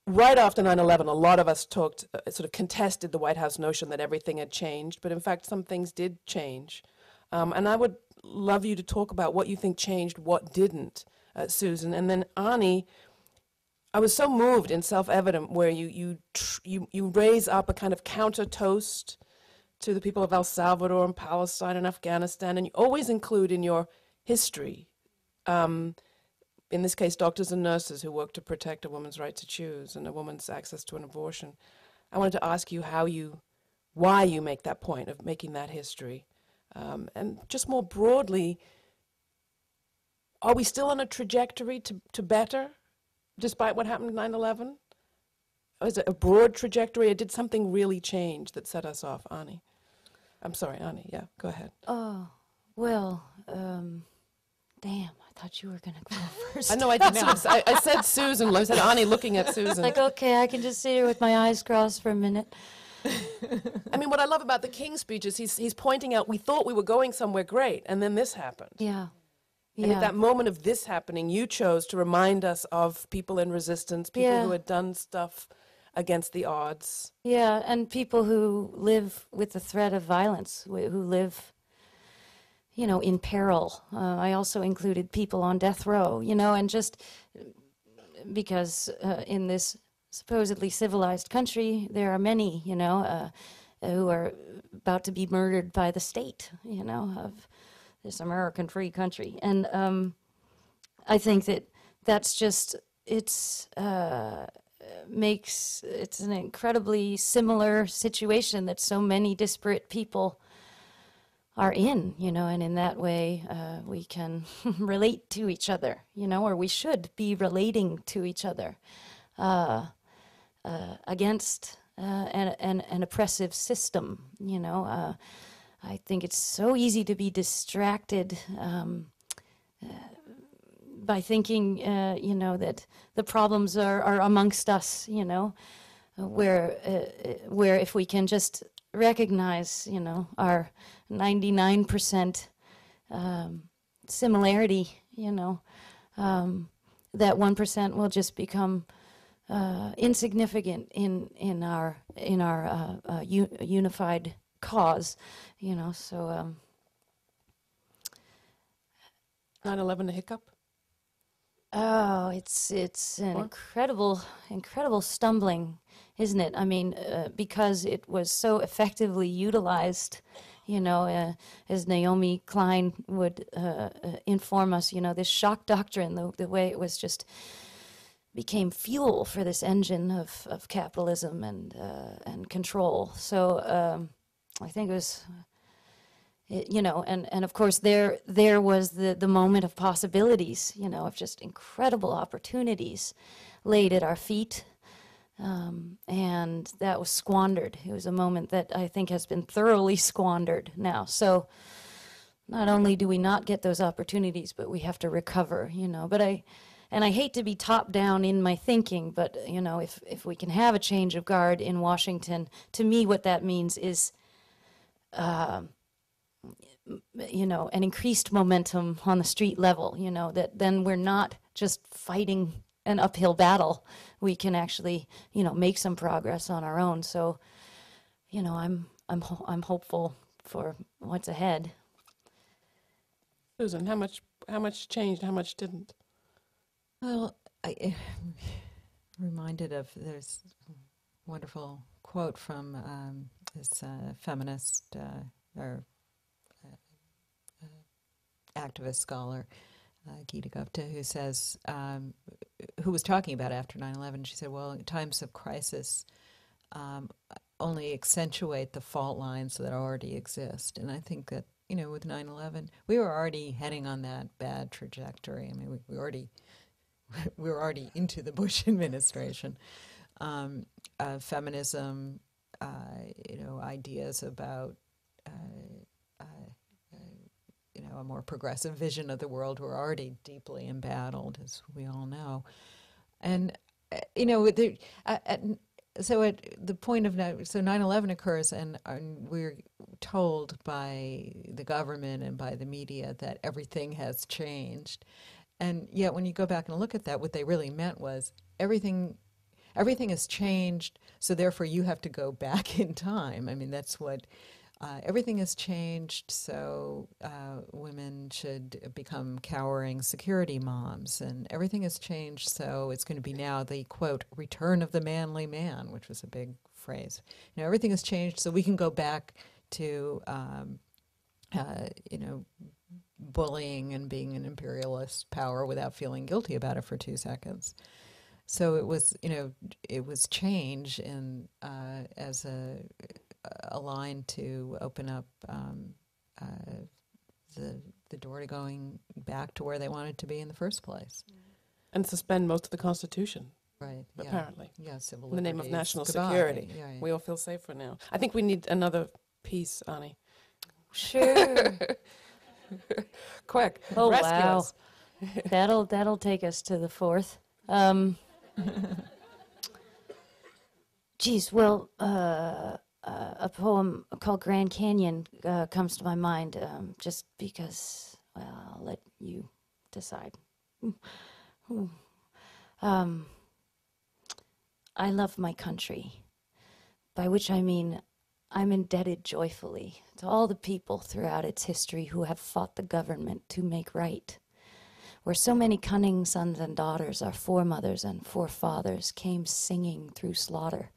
Right after 9/11, a lot of us sort of contested the White House notion that everything had changed, but in fact some things did change. And I would love you to talk about what you think changed, what didn't, Susan. And then Ani, I was so moved in Self-Evident where you raise up a kind of counter toast to the people of El Salvador and Palestine and Afghanistan, and you always include in your history, in this case, doctors and nurses who work to protect a woman's right to choose and a woman's access to an abortion. I wanted to ask you why you make that point of making that history. And just more broadly, are we still on a trajectory to better, despite what happened in 9/11? Or is it a broad trajectory, or did something really change that set us off? Ani. I'm sorry, Ani, yeah, go ahead. Oh, well, damn, I thought you were going to go first. I know, I did I said Susan, I said Ani looking at Susan. Like, okay, I can just sit here with my eyes crossed for a minute. I mean, what I love about the King speech is he's pointing out we thought we were going somewhere great, and then this happened. Yeah. And at that moment of this happening, you chose to remind us of people in resistance, people who had done stuff against the odds. Yeah, and people who live with the threat of violence, who live, you know, in peril. I also included people on death row, you know, and just because in this supposedly civilized country, there are many, you know, who are about to be murdered by the state, you know, of this American free country. And I think that that's just, it's an incredibly similar situation that so many disparate people are in, you know, and in that way we can relate to each other, you know, or we should be relating to each other against an oppressive system, you know. I think it's so easy to be distracted by thinking, you know, that the problems are amongst us, you know, where if we can just recognize, you know, our 99% similarity, you know, that 1% will just become insignificant in our unified cause, you know. So 9/11 a hiccup? oh, it's an incredible stumbling, isn't it? I mean, because it was so effectively utilized, you know, as Naomi Klein would inform us, you know, this shock doctrine, the way it was just became fuel for this engine of capitalism and control. So I think it was, you know, and of course there was the moment of possibilities, you know, of just incredible opportunities laid at our feet, and that was squandered. It was a moment that I think has been thoroughly squandered now. So not only do we not get those opportunities, but we have to recover, you know. But I hate to be top down in my thinking, but, you know, if we can have a change of guard in Washington, to me what that means is, you know, an increased momentum on the street level, you know, that then we're not just fighting an uphill battle. We can actually, you know, make some progress on our own. So, you know, I'm hopeful for what's ahead. Susan, how much changed, how much didn't? Well, I reminded of, there's a wonderful quote from this feminist or activist scholar, Gita Gupta, who says, who was talking about after 9/11, she said, well, in times of crisis only accentuate the fault lines that already exist. And I think that, you know, with 9/11, we were already heading on that bad trajectory. I mean, we were already into the Bush administration. Feminism, you know, ideas about, you know, a more progressive vision of the world were already deeply embattled, as we all know. And, you know, so at the point of, 9/11 occurs, and we're told by the government and by the media that everything has changed. And yet when you go back and look at that, what they really meant was everything has changed, so therefore you have to go back in time. I mean, that's what, everything has changed, so women should become cowering security moms. And everything has changed, so it's going to be now the, quote, return of the manly man, which was a big phrase. You know, everything has changed, so we can go back to, you know, bullying and being an imperialist power without feeling guilty about it for 2 seconds. So it was, you know, it was change in as a line to open up the door to going back to where they wanted to be in the first place. And suspend most of the Constitution. Right. Apparently. Yeah, civil in the name of liberties. national Goodbye. security. Yeah. We all feel safer now. I think we need another piece, Ani. Sure. Quick. Oh, rescue wow. us. That'll take us to the fourth. Geez, well, a poem called Grand Canyon comes to my mind, just because, well, I'll let you decide. I love my country, by which I mean I'm indebted joyfully to all the people throughout its history who have fought the government to make right, where so many cunning sons and daughters, our foremothers and forefathers, came singing through slaughter,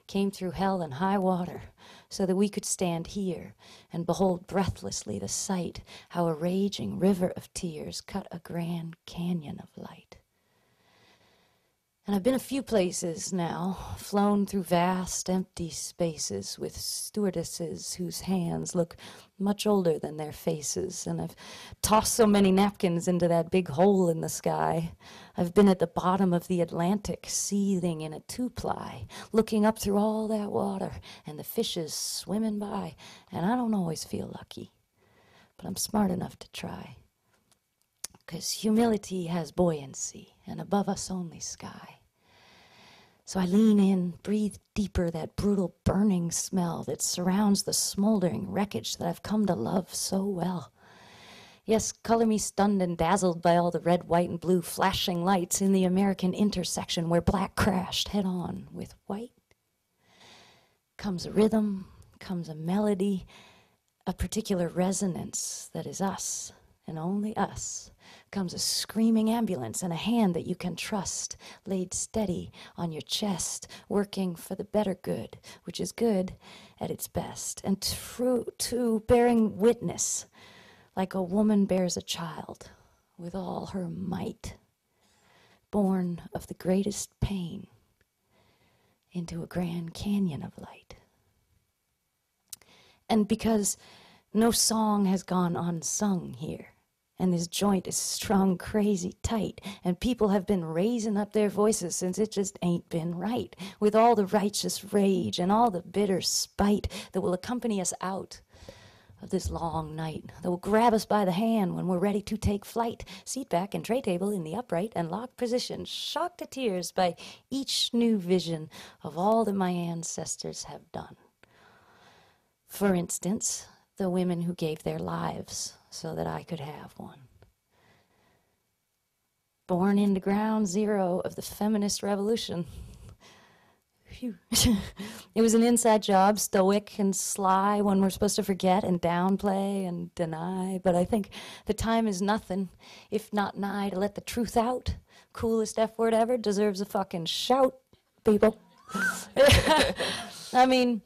came through hell and high water, so that we could stand here and behold breathlessly the sight, how a raging river of tears cut a grand canyon of light. And I've been a few places now, flown through vast, empty spaces with stewardesses whose hands look much older than their faces. And I've tossed so many napkins into that big hole in the sky. I've been at the bottom of the Atlantic, seething in a two-ply, looking up through all that water and the fishes swimming by. And I don't always feel lucky, but I'm smart enough to try. 'Cause humility has buoyancy, and above us only sky. So I lean in, breathe deeper that brutal burning smell that surrounds the smoldering wreckage that I've come to love so well. Yes, color me stunned and dazzled by all the red, white, and blue flashing lights in the American intersection where black crashed head on with white. Comes a rhythm, comes a melody, a particular resonance that is us and only us. Comes a screaming ambulance and a hand that you can trust, laid steady on your chest, working for the better good, which is good at its best, and true to bearing witness, like a woman bears a child, with all her might, born of the greatest pain into a grand canyon of light. And because no song has gone unsung here, and this joint is strung crazy tight, and people have been raising up their voices since it just ain't been right, with all the righteous rage and all the bitter spite that will accompany us out of this long night, that will grab us by the hand when we're ready to take flight, seat back and tray table in the upright and locked position, shocked to tears by each new vision of all that my ancestors have done. For instance, the women who gave their lives so that I could have one. Born into ground zero of the feminist revolution. Phew. It was an inside job, stoic and sly, one we're supposed to forget and downplay and deny. But I think the time is nothing, if not nigh, to let the truth out. Coolest F word ever, deserves a fucking shout, people. I mean,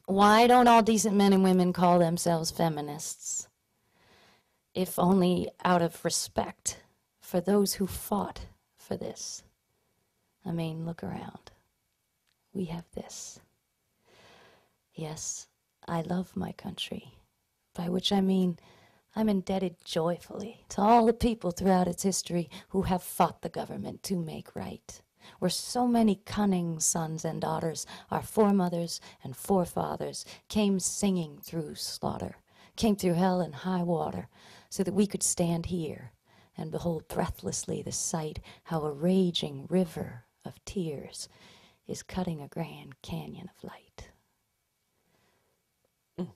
why don't all decent men and women call themselves feminists? If only out of respect for those who fought for this. I mean, look around. We have this. Yes, I love my country, by which I mean I'm indebted joyfully to all the people throughout its history who have fought the government to make right, where so many cunning sons and daughters, our foremothers and forefathers, came singing through slaughter, came through hell and high water, so that we could stand here and behold breathlessly the sight how a raging river of tears is cutting a grand canyon of light. Who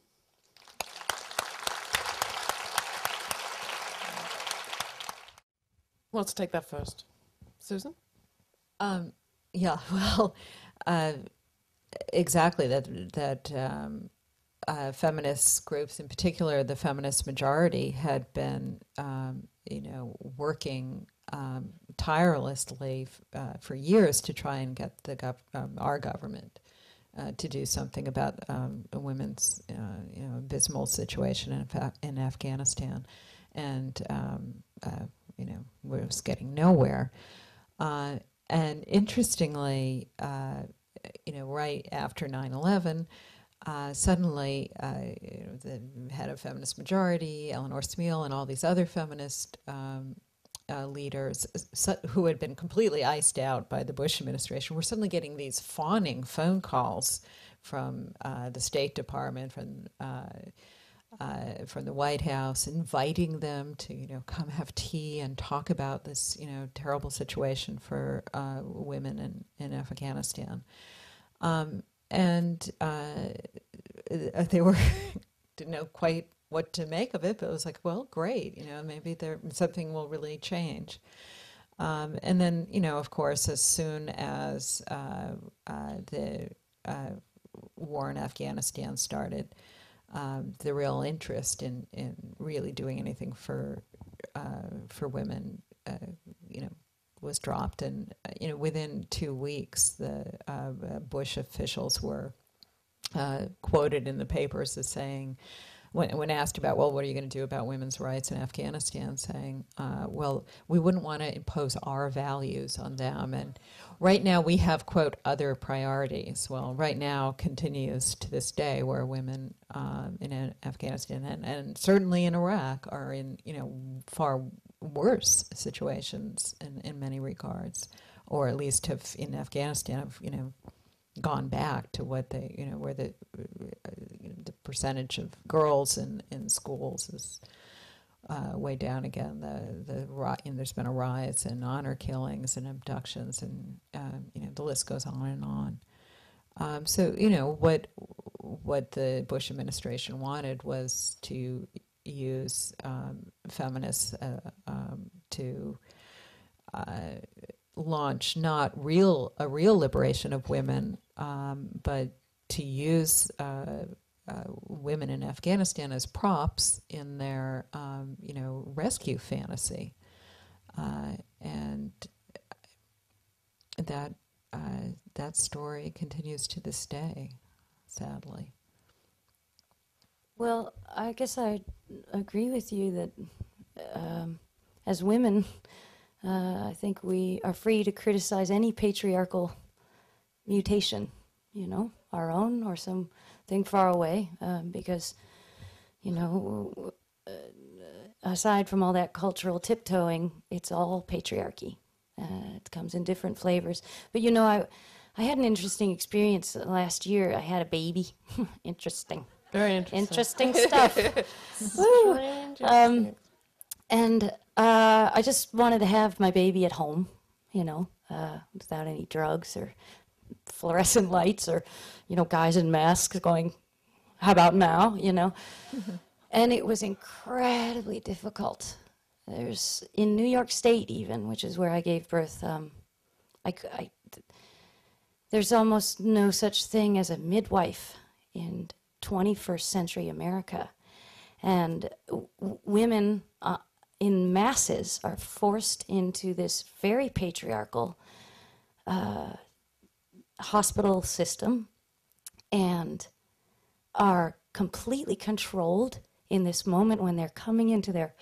wants to take that first? Susan? Yeah, well, exactly. That feminist groups, in particular the feminist majority, had been, working tirelessly for years to try and get our government to do something about women's, abysmal situation in Afghanistan, and was getting nowhere. And interestingly, right after 9/11, suddenly the head of Feminist Majority, Eleanor Smeal, and all these other feminist leaders who had been completely iced out by the Bush administration were suddenly getting these fawning phone calls from the State Department, from the White House, inviting them to, come have tea and talk about this, terrible situation for women in Afghanistan. And they didn't know quite what to make of it, but it was like, well, great, maybe something will really change. And then, of course, as soon as the war in Afghanistan started, the real interest in really doing anything for women, was dropped. And within 2 weeks, the Bush officials were quoted in the papers as saying, when asked about, well, what are you going to do about women's rights in Afghanistan, saying, well, we wouldn't want to impose our values on them. And right now we have, quote, other priorities. Well, right now continues to this day where women in Afghanistan and certainly in Iraq are in, far worse situations in many regards, or at least have in Afghanistan have, gone back to what they, where the percentage of girls in schools is way down again. There's been a rise in honor killings and abductions, and the list goes on and on. So what the Bush administration wanted was to use feminists to launch not a real liberation of women, but to use women in Afghanistan as props in their rescue fantasy, and that story continues to this day, sadly. Well, I guess I agree with you that as women, I think we are free to criticize any patriarchal mutation, our own or something far away, because, aside from all that cultural tiptoeing, it's all patriarchy. It comes in different flavors. But, I had an interesting experience last year. I had a baby. Interesting. Very interesting. Interesting stuff. Woo. And I just wanted to have my baby at home, without any drugs or fluorescent lights or, guys in masks going, how about now, And it was incredibly difficult. In New York State even, which is where I gave birth, there's almost no such thing as a midwife in 21st century America. And women in masses are forced into this very patriarchal hospital system and are completely controlled in this moment when they're coming into their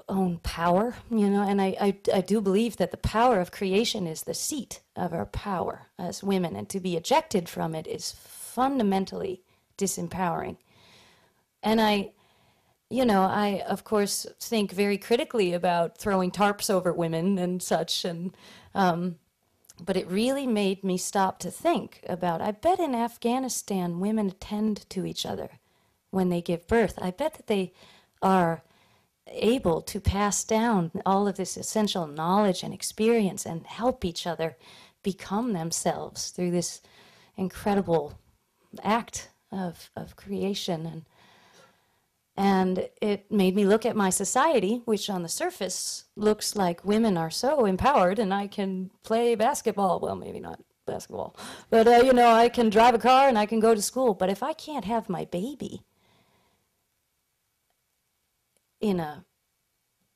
own power, and I do believe that the power of creation is the seat of our power as women, and to be ejected from it is fundamentally disempowering. And I of course think very critically about throwing tarps over women and such, and but it really made me stop to think about, I bet in Afghanistan women attend to each other when they give birth. I bet that they are able to pass down all of this essential knowledge and experience and help each other become themselves through this incredible act of creation. And it made me look at my society, which on the surface looks like women are so empowered and I can play basketball. Well, maybe not basketball, but I can drive a car and I can go to school. But if I can't have my baby in a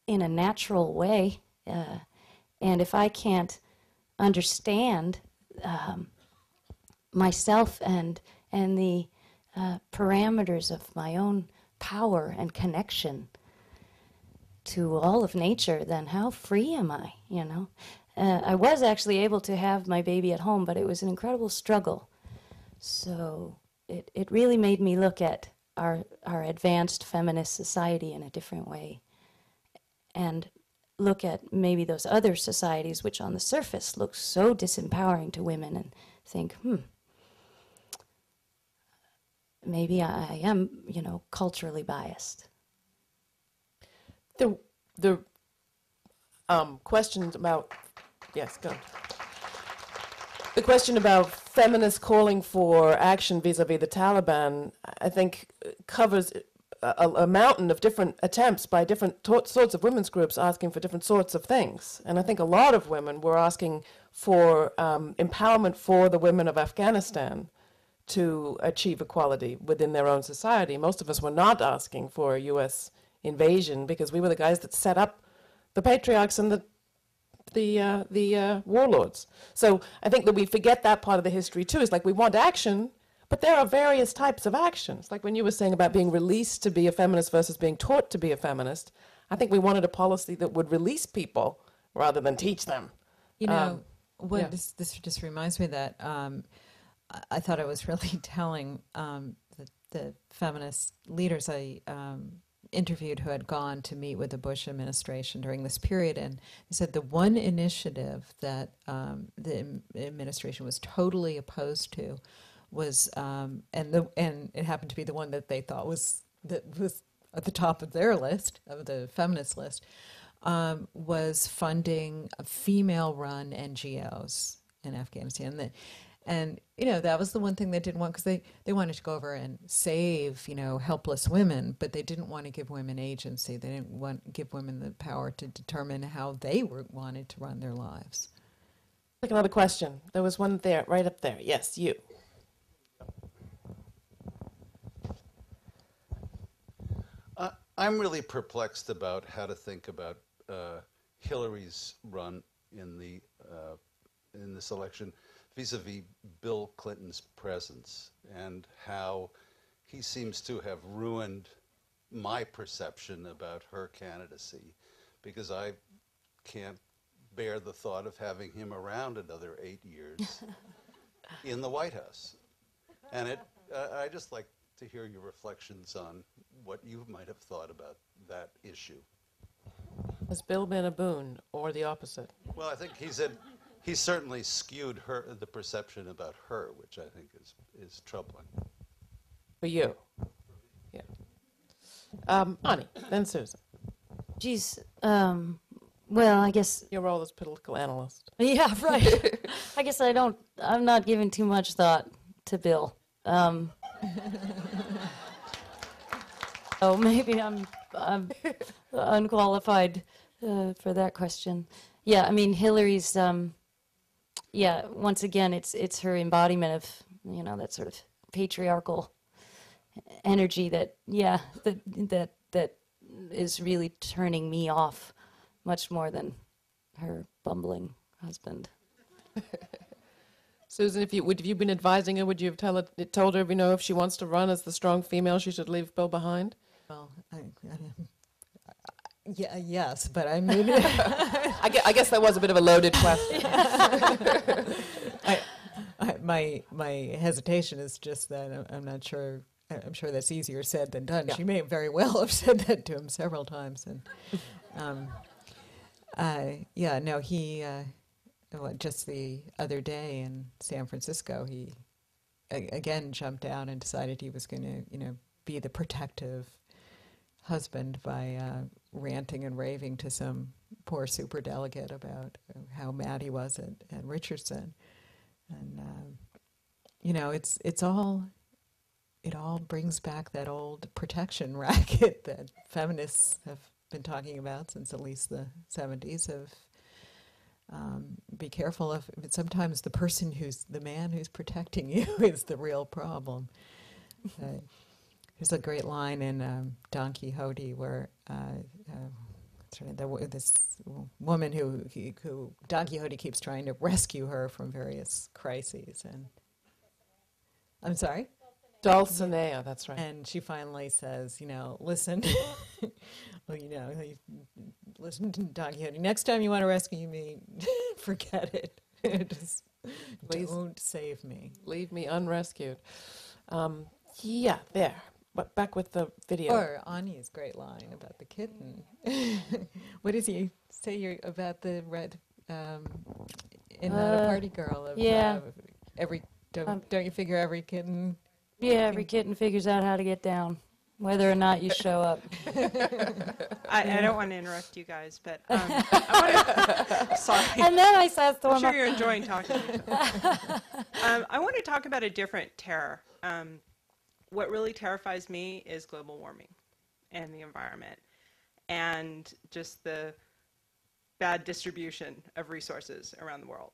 natural way, and if I can't understand myself and the parameters of my own power and connection to all of nature, then how free am I, I was actually able to have my baby at home, but it was an incredible struggle. So it really made me look at our advanced feminist society in a different way, and look at maybe those other societies which on the surface look so disempowering to women, and think, maybe I am, culturally biased. The questions about, yes, go. The question about feminists calling for action vis-a-vis the Taliban, I think, covers a mountain of different attempts by different sorts of women's groups asking for different sorts of things. And I think a lot of women were asking for empowerment for the women of Afghanistan to achieve equality within their own society. Most of us were not asking for a U.S. invasion because we were the guys that set up the patriarchs and the warlords. So I think that we forget that part of the history too. It's like we want action, but there are various types of actions. Like when you were saying about being released to be a feminist versus being taught to be a feminist, I think we wanted a policy that would release people rather than teach them. You know, this just reminds me that I thought it was really telling the feminist leaders I interviewed who had gone to meet with the Bush administration during this period, and they said the one initiative that the administration was totally opposed to was, and it happened to be the one that they thought was at the top of their list, of the feminist list, was funding female-run NGOs in Afghanistan. And, you know, that was the one thing they didn't want, because they wanted to go over and save, you know, helpless women, but they didn't want to give women agency. They didn't want to give women the power to determine how they wanted to run their lives. Like another question. There was one there, right up there. Yes, you. I'm really perplexed about how to think about Hillary's run in this election vis-a-vis Bill Clinton's presence, and how he seems to have ruined my perception about her candidacy, because I can't bear the thought of having him around another 8 years in the White House. And I just like to hear your reflections on what you might have thought about that issue. Has Bill been a boon or the opposite? Well, I think he's certainly skewed the perception about her, which I think is troubling. For you? Yeah. Ani, then Susan. Geez, well, I guess, Your role as political analyst. yeah, right. I guess I'm not giving too much thought to Bill. So maybe I'm unqualified for that question. Yeah, I mean, Hillary's, yeah, once again, it's her embodiment of, you know, that sort of patriarchal energy that is really turning me off much more than her bumbling husband. Susan, if you've been advising her, would you have told her, you know, if she wants to run as the strong female, she should leave Bill behind? Well, yeah, yes, but I mean, I guess that was a bit of a loaded question. my hesitation is just that I'm not sure. I'm sure that's easier said than done. Yeah. She may very well have said that to him several times, and yeah, no, he just the other day in San Francisco, he again jumped out and decided he was going to, you know, be the protective husband by ranting and raving to some poor superdelegate about how mad he was at Richardson, and you know, it all brings back that old protection racket that feminists have been talking about since at least the 70s. Of be careful of sometimes the man who's protecting you is the real problem. There's a great line in Don Quixote where this woman who Don Quixote keeps trying to rescue her from various crises, and I'm sorry? Dulcinea, that's right. And she finally says, you know, listen, well, you know, listen to Don Quixote. Next time you want to rescue me, forget it. Just Please don't save me. leave me unrescued. Yeah, there. But back with the video. Or Ani's great line about the kitten. What does he say about the red, in Not a Party Girl? Of, yeah. Don't you figure every kitten? Yeah, every kitten figures out how to get down, whether or not you show up. I don't want to interrupt you guys, but I want sorry. And then I said, I'm sure you're enjoying talking to each other. I want to talk about a different terror. What really terrifies me is global warming. and the environment, and just the bad distribution of resources around the world.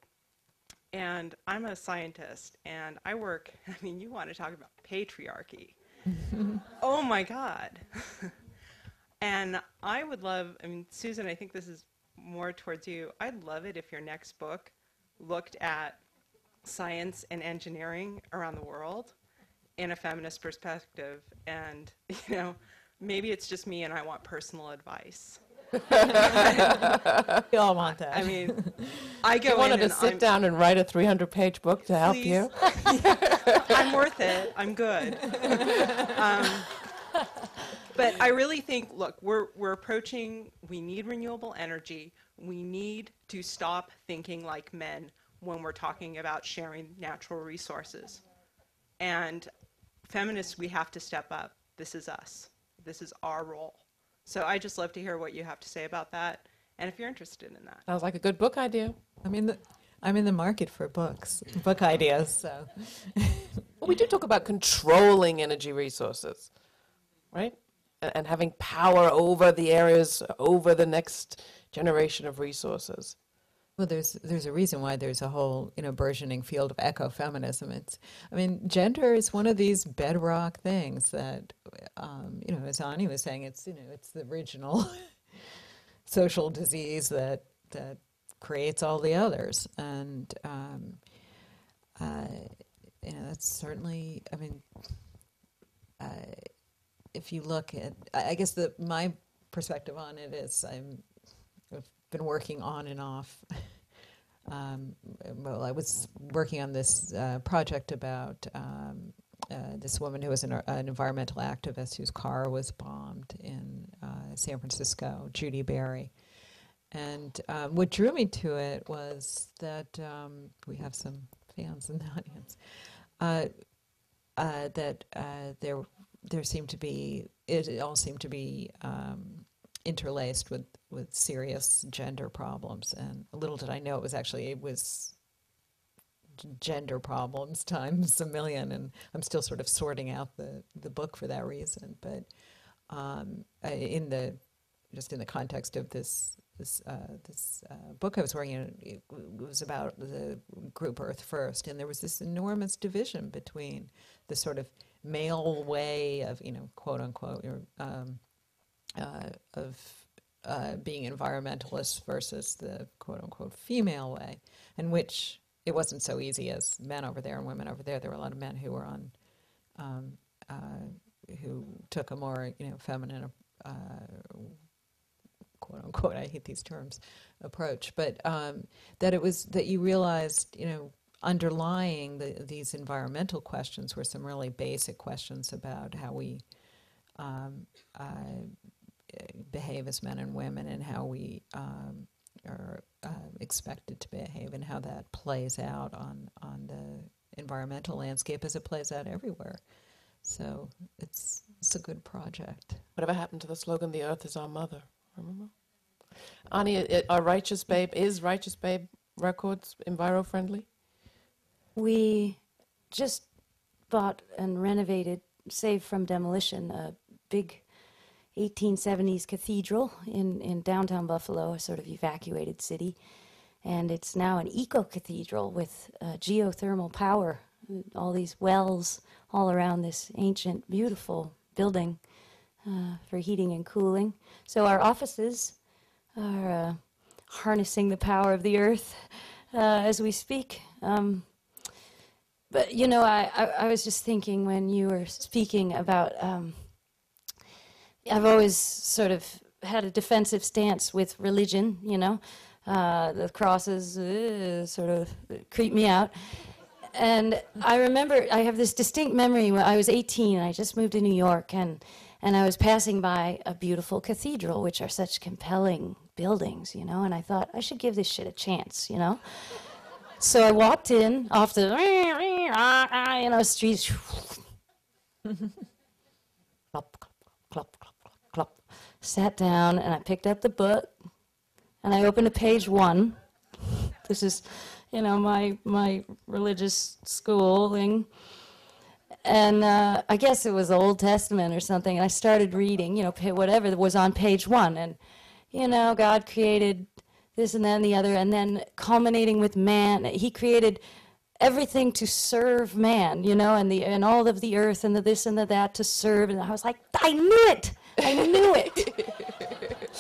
And I'm a scientist, and I work, I mean, you want to talk about patriarchy. Oh my God. And I would love, I mean, Susan, I think this is more towards you. I'd love it if your next book looked at science and engineering around the world in a feminist perspective. And, you know, maybe it's just me and I want personal advice. We all want that. I mean, I go You wanted in to and sit down and write a 300-page book to help you? I'm worth it. I'm good. But I really think, look, we're approaching, we need renewable energy. We need to stop thinking like men when we're talking about sharing natural resources. And feminists, we have to step up. This is us. This is our role. So I just love to hear what you have to say about that, and if you're interested in that. Sounds like a good book idea. I mean, I'm in the market for books, book ideas, so. Well, we do talk about controlling energy resources, right? And having power over the areas, over the next generation of resources. Well, there's a reason why there's a whole, you know, burgeoning field of ecofeminism. I mean, gender is one of these bedrock things that, you know, as Ani was saying, it's, you know, it's the original social disease that creates all the others. And, you know, that's certainly, I mean, if you look at, I guess my perspective on it is I've been working on and off. Well, I was working on this project about this woman who was an environmental activist whose car was bombed in San Francisco, Judy Berry. And what drew me to it was that we have some fans in the audience. That there seemed to be, it all seemed to be interlaced with serious gender problems, and little did I know it was gender problems times a million, and I'm still sort of sorting out the book for that reason. But in the context of this book I was working on, it was about the group Earth First, and there was this enormous division between the sort of male way of, you know, quote unquote, of being environmentalists versus the quote unquote female way, in which it wasn't so easy as men over there and women over there. There were a lot of men who were who took a more, you know, feminine, quote unquote, I hate these terms, approach, but that you realized, you know, underlying these environmental questions were some really basic questions about how we behave as men and women, and how we are expected to behave, and how that plays out on the environmental landscape as it plays out everywhere. So it's a good project. Whatever happened to the slogan, "The Earth is our mother"? Remember? Ani, are Righteous Babe Records enviro-friendly? We just bought and renovated, saved from demolition, a big 1870s cathedral in downtown Buffalo, a sort of evacuated city. And it's now an eco-cathedral with geothermal power, all these wells all around this ancient, beautiful building for heating and cooling. So our offices are harnessing the power of the earth as we speak. But, you know, I was just thinking when you were speaking about, I've always sort of had a defensive stance with religion, you know. The crosses sort of creep me out. And I remember, I have this distinct memory when I was 18, and I just moved to New York, and I was passing by a beautiful cathedral, which are such compelling buildings, you know, and I thought, I should give this shit a chance, you know. So I walked in off the, you know, streets, clop, clop, clop, clop, sat down, and I picked up the book, and I opened to page 1. This is, you know, my religious schooling, And I guess it was the Old Testament or something, and I started reading, whatever was on page 1, and, God created this and that and the other, and then culminating with man. He created everything to serve man, and all of the earth and the this and the that to serve, and I was like, I knew it! I knew it!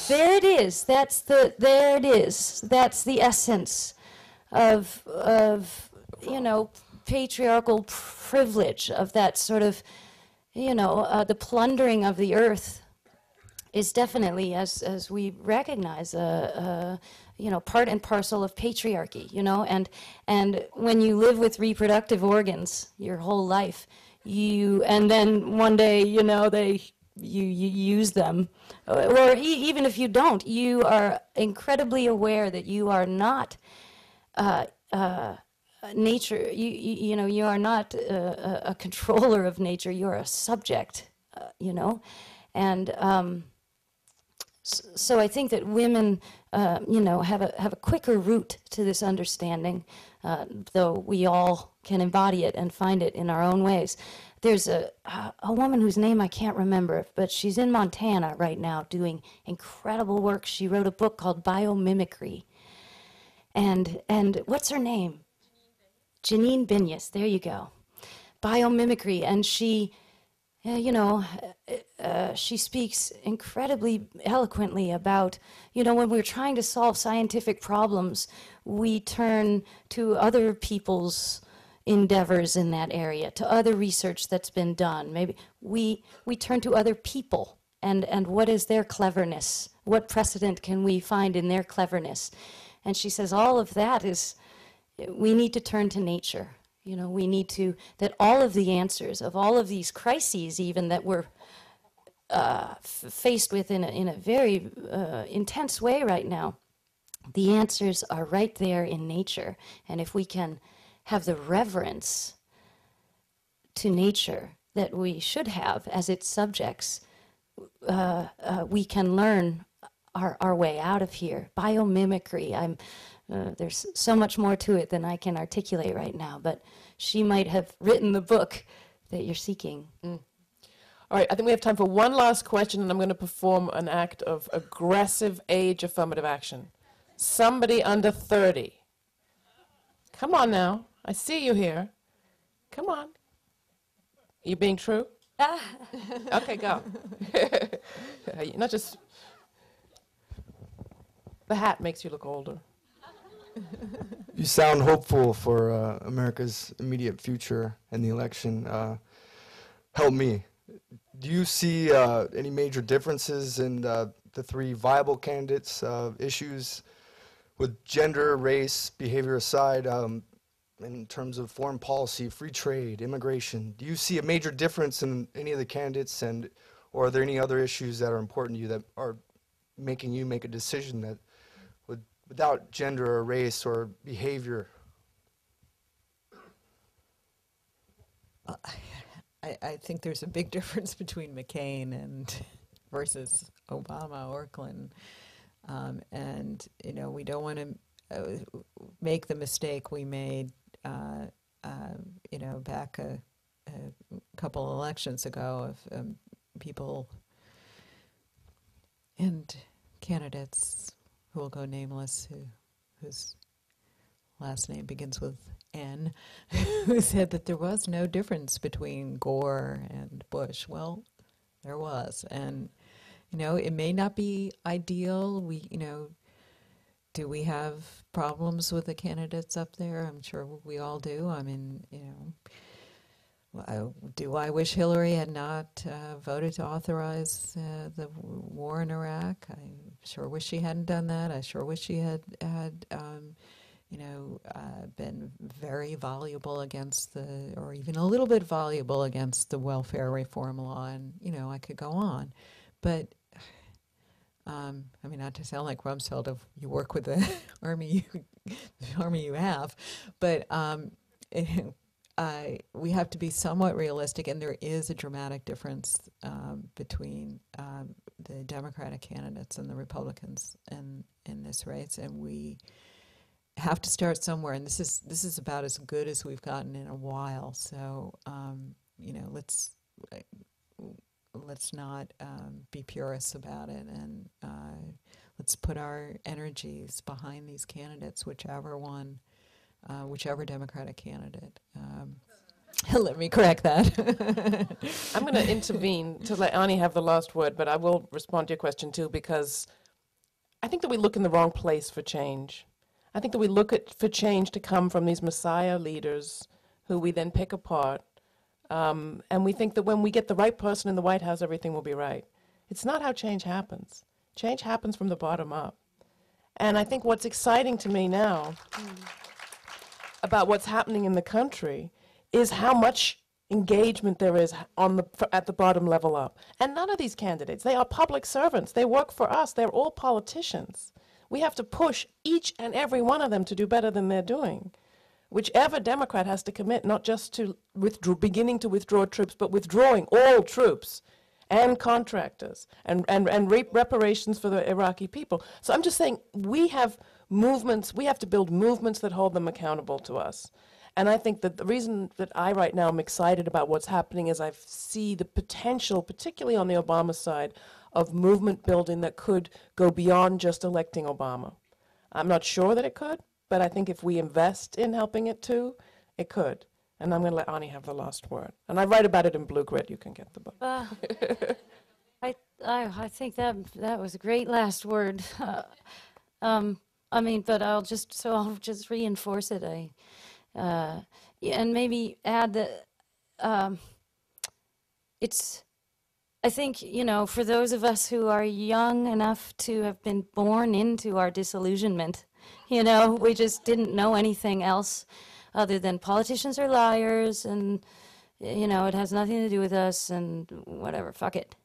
There it is. There it is. That's the essence of patriarchal privilege, of that sort of, the plundering of the earth is definitely, as we recognize, part and parcel of patriarchy, and when you live with reproductive organs your whole life, and then one day, you use them, or even if you don't, you are incredibly aware that you are not nature. You are not a controller of nature. You're a subject, and so I think that women, have a quicker route to this understanding, though we all can embody it and find it in our own ways. There's a woman whose name I can't remember, but she's in Montana right now doing incredible work. She wrote a book called Biomimicry. And what's her name? Janine Benyus, there you go. Biomimicry, and she, she speaks incredibly eloquently about, when we're trying to solve scientific problems, we turn to other people's endeavors in that area, to other research that's been done. Maybe we turn to other people, and what is their cleverness? What precedent can we find in their cleverness? And she says all of that is, we need to turn to nature. We need to, that all of the answers of all of these crises even that we're faced with in a very intense way right now, the answers are right there in nature. And if we can have the reverence to nature that we should have as its subjects, we can learn our way out of here. Biomimicry, there's so much more to it than I can articulate right now, but she might have written the book that you're seeking. All right, I think we have time for one last question, and I'm going to perform an act of aggressive age affirmative action. Somebody under 30. Come on now. I see you here. Come on. You being true? Okay, go. Not just... The hat makes you look older. You sound hopeful for America's immediate future and the election. Help me. Do you see any major differences in the three viable candidates' issues with gender, race, behavior aside, in terms of foreign policy, free trade, immigration? Do you see a major difference in any of the candidates, or are there any other issues that are important to you that are making you make a decision that without gender or race or behavior? I think there's a big difference between McCain and versus Obama or Clinton. And, we don't want to make the mistake we made, back a couple elections ago of people and candidates who will go nameless, whose last name begins with N, who said that there was no difference between Gore and Bush. Well, there was. And, it may not be ideal. Do we have problems with the candidates up there? I'm sure we all do. I mean, do I wish Hillary had not voted to authorize the war in Iraq? I sure wish she hadn't done that. I sure wish she had been very voluble against or even a little bit voluble against the welfare reform law, and I could go on. But not to sound like Rumsfeld, of you work with the army you have, but we have to be somewhat realistic, and there is a dramatic difference between the Democratic candidates and the Republicans in this race, and we have to start somewhere. And this is about as good as we've gotten in a while. So let's not be purists about it, and let's put our energies behind these candidates, whichever Democratic candidate. Let me correct that. I'm going to intervene to let Ani have the last word, but I will respond to your question too, because I think that we look in the wrong place for change. I think that we look for change to come from these messiah leaders who we then pick apart, and we think that when we get the right person in the White House, everything will be right. It's not how change happens. Change happens from the bottom up. And I think what's exciting to me now about what's happening in the country is how much engagement there is at the bottom level up. And none of these candidates, they are public servants. They work for us. They're all politicians. We have to push each and every one of them to do better than they're doing. Whichever Democrat has to commit, not just to beginning to withdraw troops, but withdrawing all troops and contractors and reparations for the Iraqi people. So I'm just saying, we have movements, we have to build movements that hold them accountable to us. And I think that the reason that I right now am excited about what's happening is I see the potential, particularly on the Obama side, of movement building that could go beyond just electing Obama. I'm not sure that it could, but I think if we invest in helping it too, it could. And I'm going to let Ani have the last word. And I write about it in Blue Grit. You can get the book. I think that was a great last word. I mean, but I'll just reinforce it. And maybe add that I think, for those of us who are young enough to have been born into our disillusionment, we just didn't know anything else other than politicians are liars and, it has nothing to do with us and whatever, fuck it.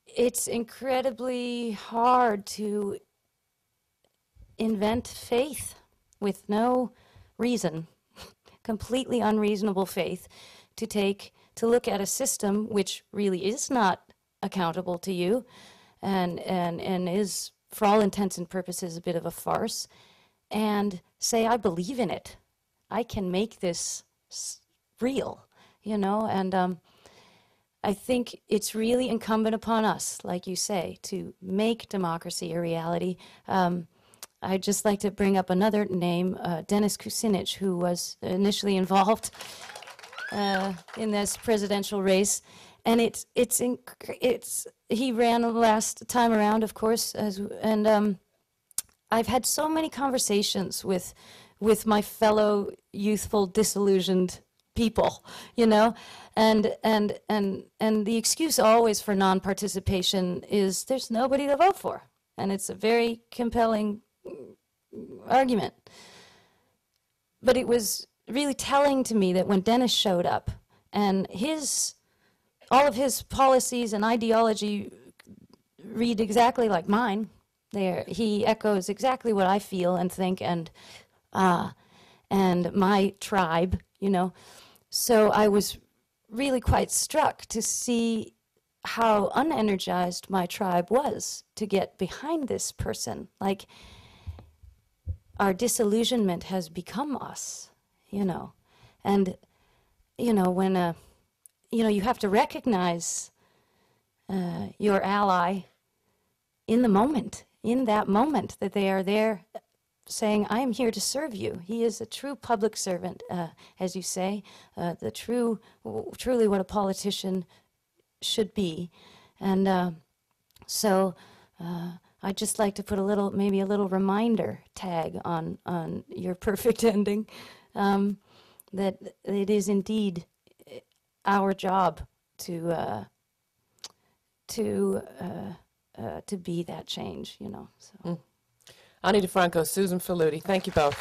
It's incredibly hard to invent faith with no reason, completely unreasonable faith, to look at a system which really is not accountable to you and is, for all intents and purposes, a bit of a farce, and say, I believe in it. I can make this real, and I think it's really incumbent upon us, like you say, to make democracy a reality. I'd just like to bring up another name, Dennis Kucinich, who was initially involved in this presidential race, and he ran the last time around, of course, and I've had so many conversations with my fellow youthful, disillusioned people, and the excuse always for non-participation is there's nobody to vote for, and it's a very compelling argument. But it was really telling to me that when Dennis showed up and all of his policies and ideology read exactly like mine, he echoes exactly what I feel and think and my tribe, So I was really quite struck to see how unenergized my tribe was to get behind this person. Like, our disillusionment has become us, and, when, you have to recognize your ally in that moment that they are there saying, I am here to serve you. He is a true public servant, as you say, truly what a politician should be. And so I'd just like to put maybe a little reminder tag on your perfect ending, that it is indeed our job to be that change, So. Ani DiFranco, Susan Faludi, thank you both.